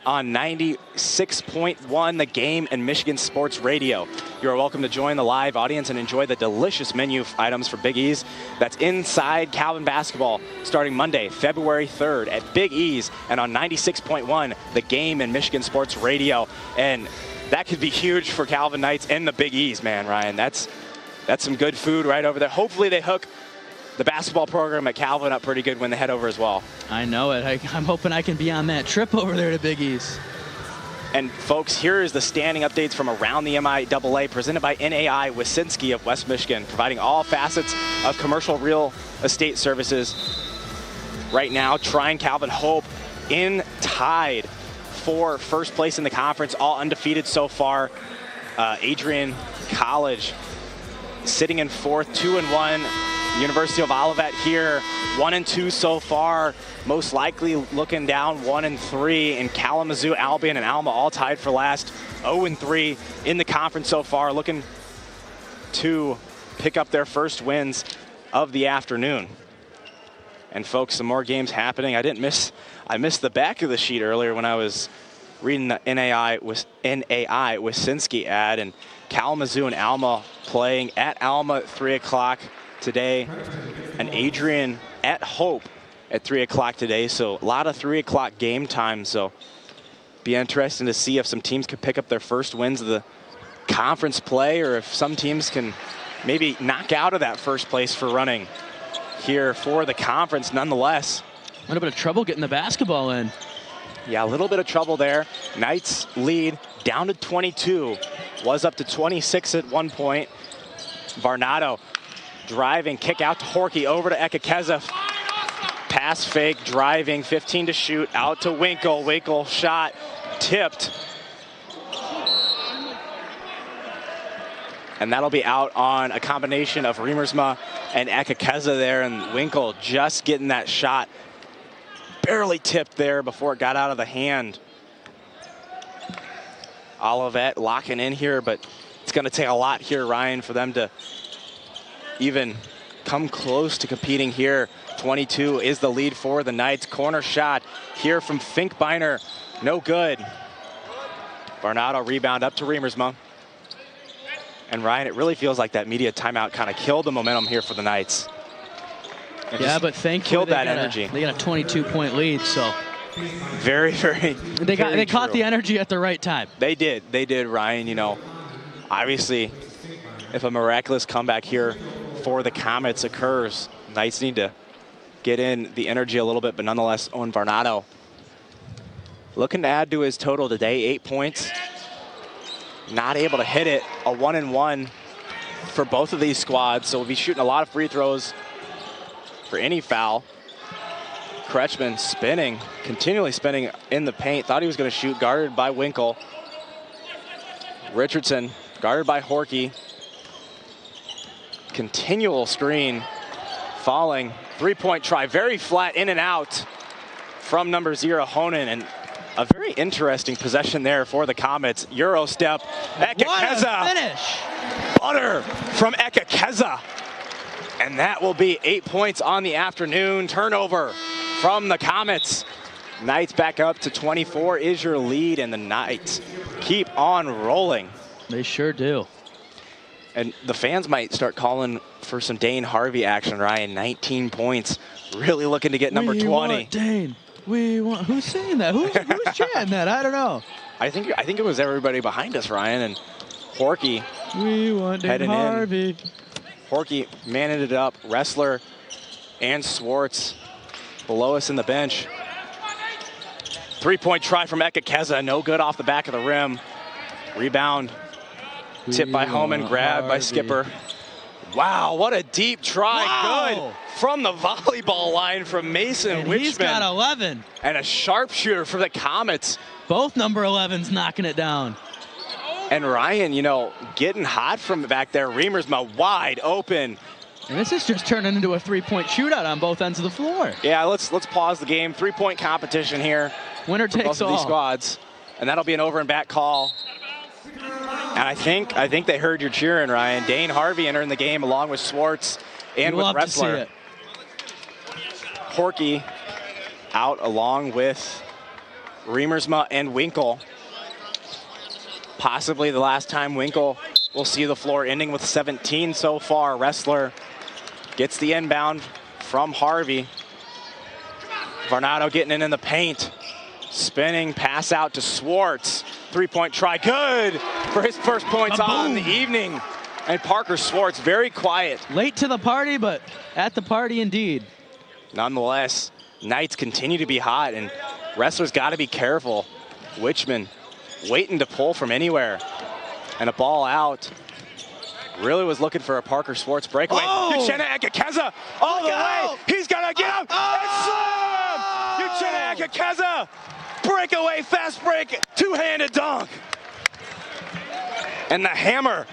on 96.1 The Game and Michigan Sports Radio. You are welcome to join the live audience and enjoy the delicious menu items for Big E's. That's Inside Calvin Basketball, starting Monday, February 3rd at Big E's and on 96.1 The Game and Michigan Sports Radio. And that could be huge for Calvin Knights and the Big E's, man, Ryan. That's some good food right over there. Hopefully they hook the basketball program at Calvin up pretty good when they head over as well. I know it. I'm hoping I can be on that trip over there to Big East. And folks, here is the standing updates from around the MIAA presented by NAI Wyszynski of West Michigan, providing all facets of commercial real estate services. Right now, Trine Calvin Hope in tied for first place in the conference, all undefeated so far. Adrian College sitting in 4th, 2-1. University of Olivet here, 1-2 so far. Most likely looking down 1-3. And Kalamazoo, Albion, and Alma all tied for last, 0-3 in the conference so far, looking to pick up their first wins of the afternoon. And folks, some more games happening. I missed the back of the sheet earlier when I was reading the NAI Wyszynski ad, and Kalamazoo and Alma playing at Alma at 3 o'clock today, and Adrian at Hope at 3 o'clock today. So a lot of 3 o'clock game time. So be interesting to see if some teams could pick up their first wins of the conference play, or if some teams can maybe knock out of that first place for running here for the conference nonetheless. A little bit of trouble getting the basketball in. Yeah, a little bit of trouble there. Knights lead down to 22. Was up to 26 at one point. Varnado driving, kick out to Horky, over to Ekekeza. Pass fake, driving, 15 to shoot, out to Winkle. Winkle shot, tipped. And that'll be out on a combination of Riemersma and Ekekeza there, and Winkle just getting that shot. Barely tipped there before it got out of the hand. Olivet locking in here, but it's going to take a lot here, Ryan, for them to even come close to competing here. 22 is the lead for the Knights. Corner shot here from Finkbeiner. No good. Varnado rebound up to Riemersma. And Ryan, it really feels like that media timeout kind of killed the momentum here for the Knights. Yeah, but thankfully killed that energy. They got a 22-point lead, so very, very. They caught the energy at the right time. They did, Ryan. You know, obviously, if a miraculous comeback here for the Comets occurs, Knights need to get in the energy a little bit, but nonetheless, Owen Varnado looking to add to his total today, 8 points. Not able to hit it, a 1-1 for both of these squads, so we'll be shooting a lot of free throws for any foul. Kretschmann spinning, continually spinning in the paint. Thought he was going to shoot, guarded by Winkle. Richardson guarded by Horky. Continual screen, falling. 3-point try, very flat, in and out from number 0, Honan. And a very interesting possession there for the Comets. Euro step, Ekekeza. What a finish! Butter from Ekekeza. And that will be 8 points on the afternoon. Turnover from the Comets. Knights back up to 24 is your lead, and the Knights keep on rolling. They sure do. And the fans might start calling for some Dane Harvey action, Ryan. 19 points. Really looking to get number 20. Want Dane. We want. Who's saying that? Who's chanting that? I don't know. I think it was everybody behind us, Ryan, and Horky. We want Dane Harvey. Horky manning it up. Wrestler and Swartz below us in the bench. 3-point try from Ekekeza. No good off the back of the rim. Rebound. Tipped by Homan. Grabbed by Skipper. Wow, what a deep try. Wow. Good from the volleyball line from Mason And Wichman. he's got 11. And a sharpshooter for the Comets. Both number 11s knocking it down. And Ryan, you know, getting hot from back there. Remersma wide open. And this is just turning into a 3-point shootout on both ends of the floor. Yeah, let's pause the game. 3-point competition here. Winner takes both of all. These squads. And that'll be an over and back call. And I think they heard your cheering, Ryan. Dane Harvey entering the game along with Swartz and with Wrestler. Horky out along with Remersma and Winkle. Possibly the last time Winkle will see the floor, ending with 17 so far. Wrestler gets the inbound from Harvey. Varnado getting in the paint. Spinning pass out to Swartz. 3-point try, good for his first points on the evening. And Parker Swartz, very quiet. Late to the party, but at the party indeed. Nonetheless, Knights continue to be hot, and Wrestler's got to be careful. Wichman waiting to pull from anywhere. And a ball out. Really was looking for a Parker Swartz breakaway. Uchenna Ekekeza all the way. He's going to get him and slam! Uchenna Ekekeza! Breakaway, fast break, two-handed dunk. And the hammer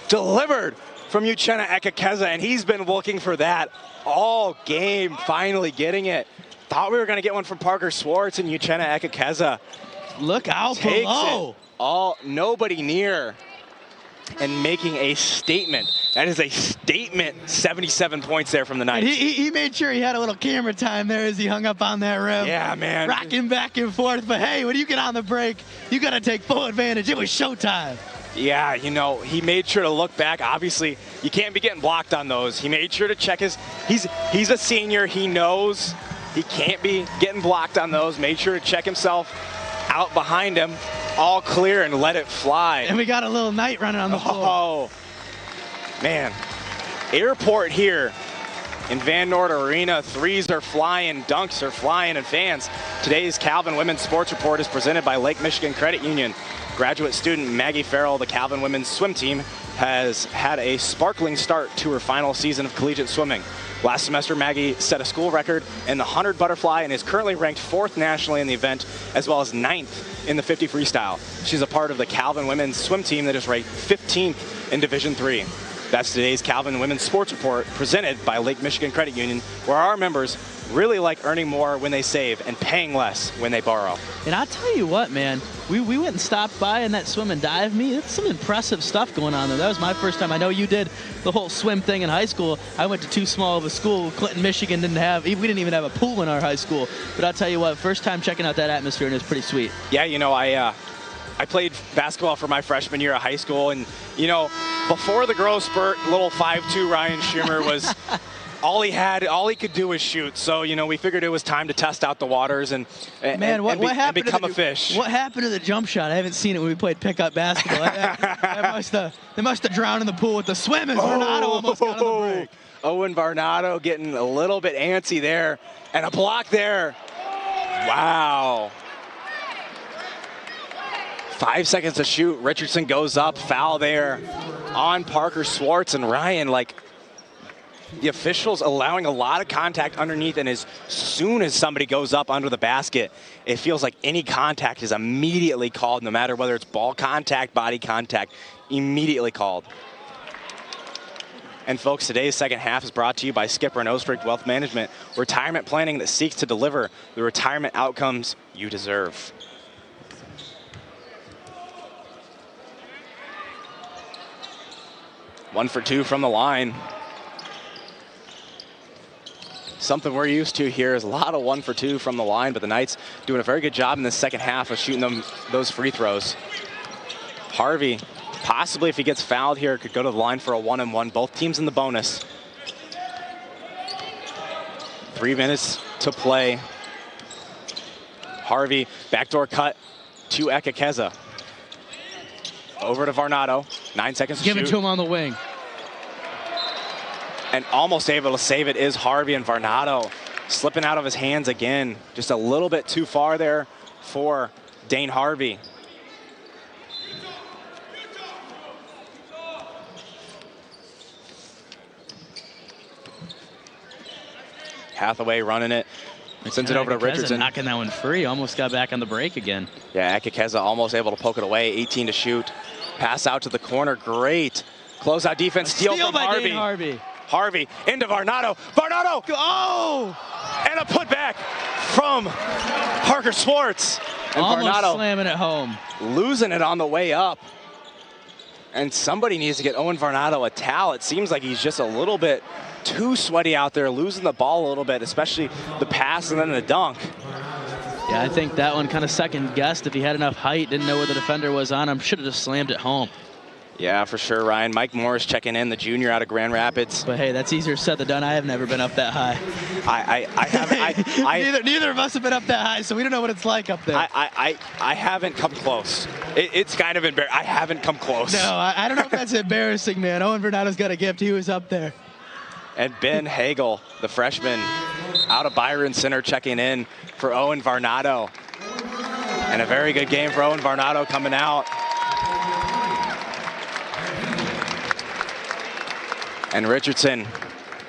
delivered from Uchenna Ekekeza, and he's been looking for that all game, finally getting it. Thought we were going to get one from Parker Swartz, and Uchenna Ekekeza look out takes below. It all, nobody near, and making a statement. That is a statement. 77 points there from the Knights. He made sure he had a little camera time there as he hung up on that rim. Yeah, man. Rocking back and forth. But hey, when you get on the break, you got to take full advantage. It was showtime. Yeah, you know, he made sure to look back. Obviously, you can't be getting blocked on those. He made sure to check his, he's a senior. He knows he can't be getting blocked on those. Made sure to check himself out behind him. All clear and let it fly. And we got a little Knight running on the floor. Oh, man. Airport here in Van Noord Arena. Threes are flying, dunks are flying, and fans. Today's Calvin Women's Sports Report is presented by Lake Michigan Credit Union. Graduate student Maggie Farrell, the Calvin Women's Swim Team, has had a sparkling start to her final season of collegiate swimming. Last semester, Maggie set a school record in the 100 butterfly and is currently ranked 4th nationally in the event, as well as 9th in the 50 freestyle. She's a part of the Calvin Women's Swim Team that is ranked 15th in Division III. That's today's Calvin Women's Sports Report, presented by Lake Michigan Credit Union, where our members really like earning more when they save and paying less when they borrow. And I'll tell you what, man, we went and stopped by in that swim and dive meet. It's some impressive stuff going on there. That was my first time. I know you did the whole swim thing in high school. I went to too small of a school. Clinton, Michigan we didn't even have a pool in our high school. But I'll tell you what, first time checking out that atmosphere, and it was pretty sweet. Yeah, you know, I played basketball for my freshman year of high school, and, you know, before the growth spurt, little 5'2" Ryan Schimmer was all he could do was shoot. So, you know, we figured it was time to test out the waters and become a fish. What happened to the jump shot? I haven't seen it when we played pickup basketball. They must have drowned in the pool with the swim, and Varnado almost got on the break. Owen Varnado getting a little bit antsy there, and a block there. Wow. 5 seconds to shoot. Richardson goes up, foul there on Parker Swartz, and Ryan, like, the officials allowing a lot of contact underneath, and as soon as somebody goes up under the basket, it feels like any contact is immediately called, no matter whether it's ball contact, body contact, immediately called. And folks, today's second half is brought to you by Skipper and Ostrick Wealth Management, retirement planning that seeks to deliver the retirement outcomes you deserve. One for two from the line. something we're used to here is a lot of 1 for 2 from the line, but the Knights doing a very good job in the second half of shooting those free throws. Harvey, possibly if he gets fouled here, could go to the line for a 1-and-1. Both teams in the bonus. 3 minutes to play. Harvey, backdoor cut to Ekekeza. Over to Varnado, 9 seconds to shoot. Give it to him on the wing. And almost able to save it is Harvey, and Varnado slipping out of his hands again. Just a little bit too far there for Dane Harvey. Hathaway running it. Sends it over to Richardson. Knocking that one free. Almost got back on the break again. Yeah, Ekekeza almost able to poke it away. 18 to shoot. Pass out to the corner. Great. Closeout defense. Steal from by Harvey. Dane Harvey. Harvey into Varnado. Varnado! Oh! And a putback from Parker Schwartz. And Almost Varnado slamming it home. Losing it on the way up. And somebody needs to get Owen Varnado a towel. It seems like he's just a little bit too sweaty out there, losing the ball a little bit, especially the pass and then the dunk. Yeah, I think that one kind of second guessed. If he had enough height, didn't know where the defender was on him, should have just slammed it home. Yeah, for sure, Ryan. Mike Morris checking in, the junior out of Grand Rapids. But hey, that's easier said than done. I have never been up that high. I haven't. Neither of us have been up that high, so we don't know what it's like up there. I haven't come close. It's kind of embarrassing. I haven't come close. No, I don't know if that's embarrassing, man. Owen Varnado's got a gift. He was up there. And Ben Hagel, the freshman, out of Byron Center, checking in for Owen Varnado. And a very good game for Owen Varnado coming out. And Richardson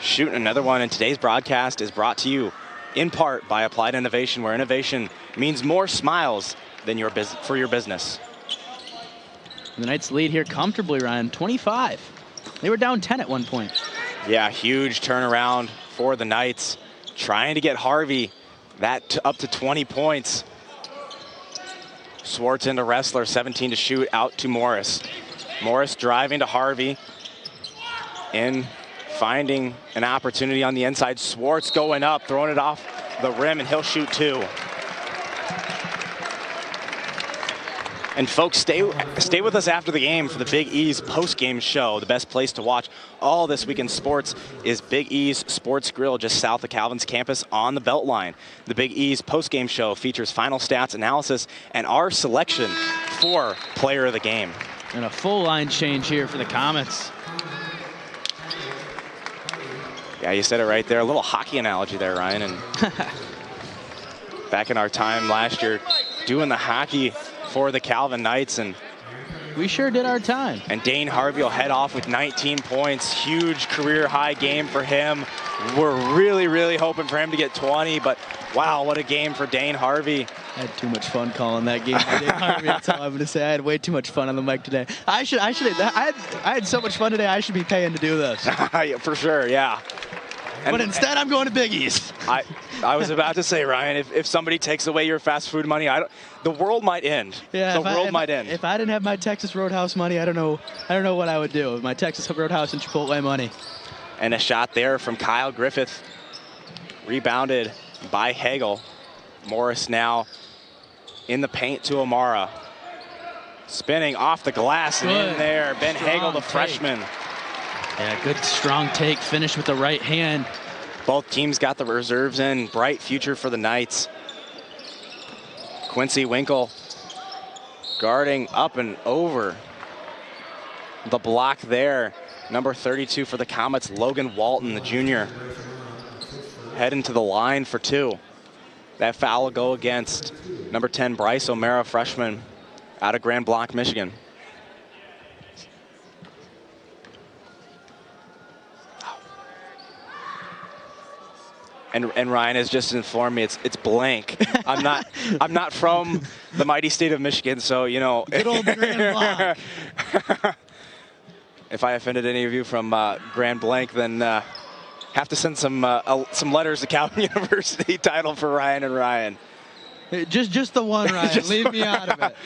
shooting another one. And today's broadcast is brought to you in part by Applied Innovation, where innovation means more smiles than for your business. The Knights lead here comfortably, Ryan, 25. They were down 10 at one point. Yeah, huge turnaround for the Knights. Trying to get Harvey up to 20 points. Schwartz into Wrestler, 17 to shoot, out to Morris. Morris driving to Harvey. In finding an opportunity on the inside. Schwartz going up, throwing it off the rim, and he'll shoot 2. And folks, stay with us after the game for the Big E's post-game show. The best place to watch all this weekend sports is Big E's Sports Grill, just south of Calvin's campus on the Beltline. The Big E's post-game show features final stats analysis and our selection for player of the game. And a full line change here for the Comets. Yeah, you said it right there. A little hockey analogy there, Ryan. And back in our time last year, doing the hockey for the Calvin Knights, and we sure did our time. And Dane Harvey will head off with 19 points. Huge career high game for him. We're really, really hoping for him to get 20, but wow, what a game for Dane Harvey. I had too much fun calling that game for Dane Harvey. That's all I'm going to say. I had way too much fun on the mic today. I had so much fun today, I should be paying to do this. For sure, yeah. But instead, I'm going to Big E's. I was about to say, Ryan, if somebody takes away your fast food money, the world might end. Yeah, the world might end. If I didn't have my Texas Roadhouse money, I don't know what I would do. My Texas Roadhouse and Chipotle money. And a shot there from Kyle Griffith, rebounded by Hagel. Morris now in the paint to Amara. Spinning off the glass and in there. Ben Hagel, the freshman. Yeah, good strong take, finish with the right hand. Both teams got the reserves in. Bright future for the Knights. Quincy Winkle guarding up and over the block there. Number 32 for the Comets, Logan Walton, the junior. Heading to the line for 2. That foul will go against number 10, Bryce O'Mara, freshman out of Grand Blanc, Michigan. And Ryan has just informed me it's blank. I'm not from the mighty state of Michigan, so you know. Good old Grand Blanc. If I offended any of you from Grand Blanc, then have to send some letters to Calvin University. Title for Ryan and Ryan. Just the one, Ryan. Leave me out of it.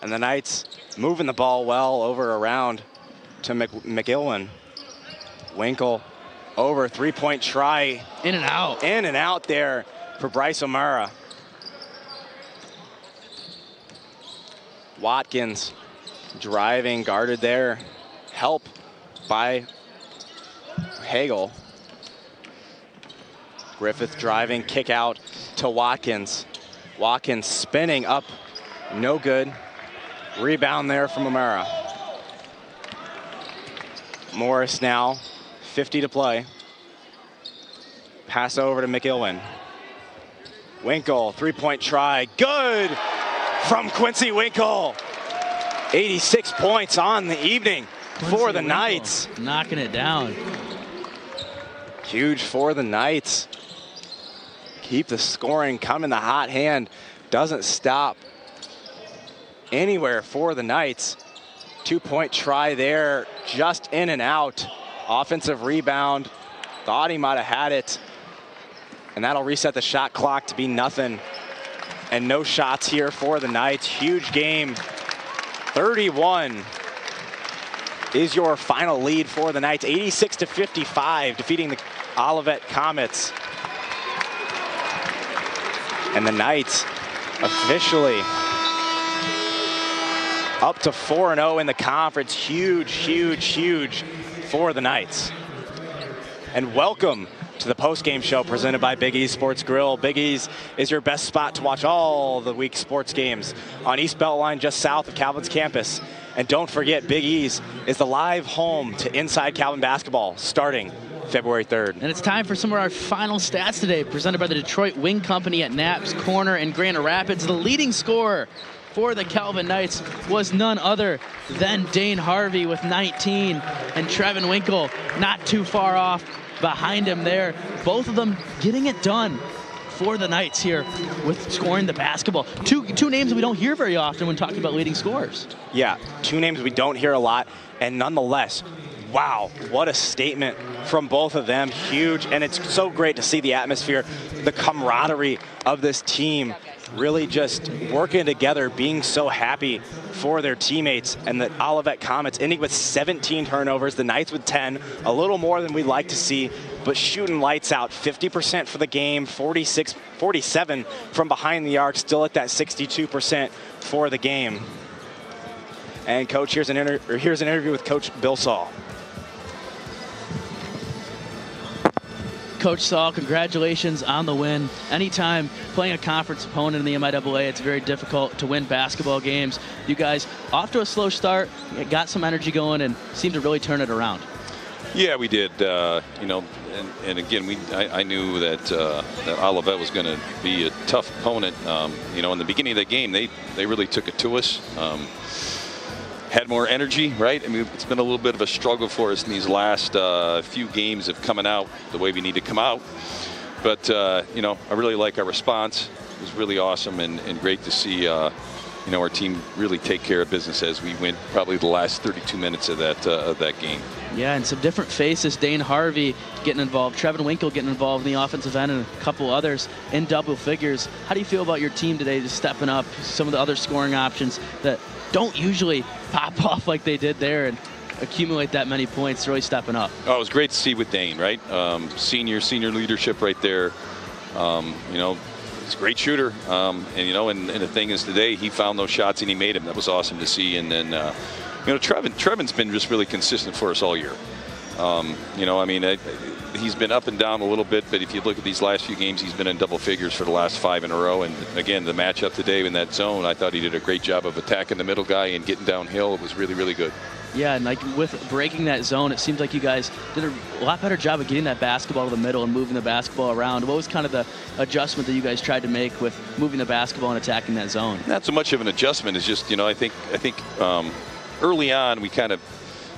And the Knights moving the ball well around to McIlwain. Winkle over, three-point try. In and out. In and out there for Bryce O'Mara. Watkins driving, guarded there. Help by Hagel. Griffith driving, kick out to Watkins. Watkins spinning up, no good. Rebound there from O'Mara. Morris now, 50 to play. Pass over to McIlwain. Winkle, three-point try, good from Quincy Winkle. 86 points on the evening for the Knights. Knocking it down. Huge for the Knights. Keep the scoring coming. The hot hand doesn't stop anywhere for the Knights. Two-point try there, just in and out. Offensive rebound. Thought he might have had it. And that'll reset the shot clock to be nothing. And no shots here for the Knights. Huge game. 31 is your final lead for the Knights. 86-55, defeating the Olivet Comets. And the Knights officially up to 4-0 in the conference. Huge, huge, huge for the Knights. And welcome to the post-game show presented by Big E's Sports Grill. Big E's is your best spot to watch all the week's sports games on East Beltline, just south of Calvin's campus. And don't forget, Big E's is the live home to Inside Calvin basketball starting February 3rd. And it's time for some of our final stats today, presented by the Detroit Wing Company at Knapp's Corner in Grand Rapids. The leading scorer for the Calvin Knights was none other than Dane Harvey with 19, and Trevin Winkle not too far off behind him there. Both of them getting it done for the Knights here with scoring the basketball. Two names that we don't hear very often when talking about leading scorers. Yeah, two names we don't hear a lot, and nonetheless, wow, what a statement from both of them. Huge, and it's so great to see the atmosphere, the camaraderie of this team really just working together, being so happy for their teammates. And the Olivet Comets ending with 17 turnovers, the Knights with 10, a little more than we'd like to see, but shooting lights out. 50% for the game, 47 from behind the arc, still at that 62% for the game. And Coach, here's an interview with Coach Bill Saul. Coach Saul, congratulations on the win. Anytime playing a conference opponent in the MIAA, it's very difficult to win basketball games. You guys, off to a slow start, got some energy going, and seemed to really turn it around. Yeah, we did. You know, and again, I knew that that Olivet was going to be a tough opponent. You know, in the beginning of the game, they really took it to us. Had more energy, right? I mean, it's been a little bit of a struggle for us in these last few games of coming out the way we need to come out. But, you know, I really like our response. It was really awesome and great to see, you know, our team really take care of business as we went probably the last 32 minutes of that game. Yeah, and some different faces. Dane Harvey getting involved, Trevin Winkle getting involved in the offensive end, and a couple others in double figures. How do you feel about your team today, just stepping up some of the other scoring options that don't usually pop off like they did there and accumulate that many points, really stepping up? Oh, it was great to see with Dane, right? Senior leadership right there. You know, he's a great shooter. And, you know, and the thing is today, he found those shots and he made them. That was awesome to see. And then, you know, Trevin's been just really consistent for us all year. You know, I mean, he's been up and down a little bit, but if you look at these last few games, he's been in double figures for the last 5 in a row. And again, the matchup today in that zone, I thought he did a great job of attacking the middle guy and getting downhill. It was really, really good. Yeah, and like with breaking that zone, it seems like you guys did a lot better job of getting that basketball to the middle and moving the basketball around. What was kind of the adjustment that you guys tried to make with moving the basketball and attacking that zone? Not so much of an adjustment. It's just, you know, I think early on we kind of,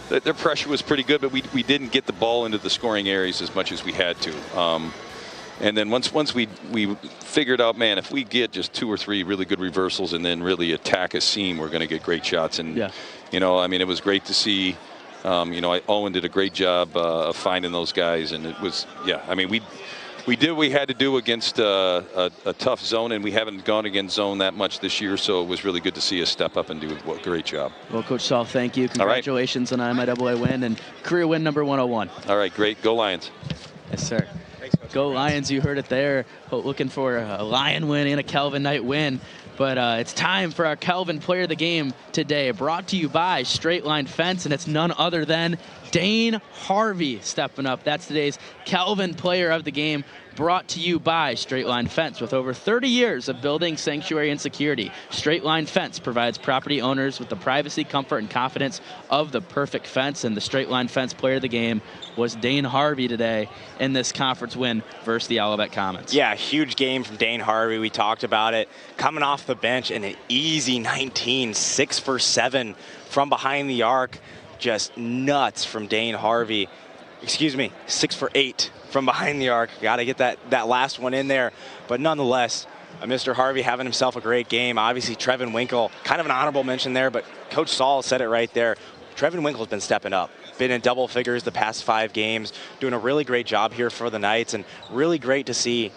their pressure was pretty good, but we didn't get the ball into the scoring areas as much as we had to. And then once we figured out, man, if we get just 2 or 3 really good reversals and then really attack a seam, we're going to get great shots. And, yeah, you know, I mean, it was great to see. You know, Owen did a great job of finding those guys. And it was, yeah, I mean, we did what we had to do against a tough zone, and we haven't gone against zone that much this year, so it was really good to see us step up and do a great job. Well, Coach Saul, thank you. Congratulations on an MIAA win and career win number 101. All right, great. Go Lions. Yes, sir. Go Lions, you heard it there. Looking for a Lion win and a Calvin Knight win. But it's time for our Calvin Player of the Game today, brought to you by Straight Line Fence, and it's none other than Dane Harvey stepping up. That's today's Calvin Player of the Game, brought to you by Straight Line Fence. With over 30 years of building sanctuary and security, Straight Line Fence provides property owners with the privacy, comfort, and confidence of the perfect fence. And the Straight Line Fence Player of the Game was Dane Harvey today in this conference win versus the Olivet Comets. Yeah, huge game from Dane Harvey. We talked about it. Coming off the bench in an easy 19, 6 for 7 from behind the arc. Just nuts from Dane Harvey. Excuse me, 6 for 8 from behind the arc. Got to get that last one in there. But nonetheless, Mr. Harvey having himself a great game. Obviously, Trevin Winkle, kind of an honorable mention there, but Coach Saul said it right there. Trevin Winkle's been stepping up. Been in double figures the past 5 games. Doing a really great job here for the Knights. And really great to see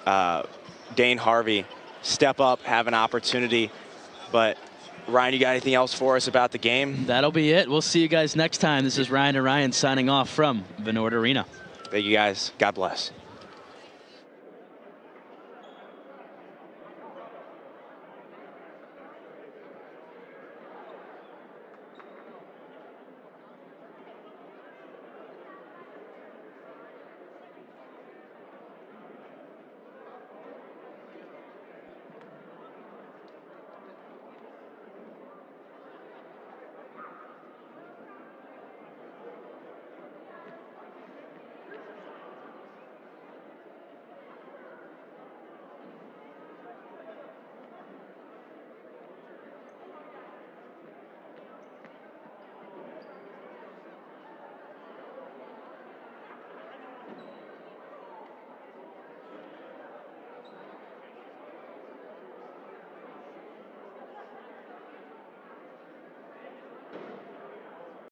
Dane Harvey step up, have an opportunity. But Ryan, you got anything else for us about the game? That'll be it. We'll see you guys next time. This is Ryan and Ryan signing off from Vennord Arena. Thank you guys. God bless.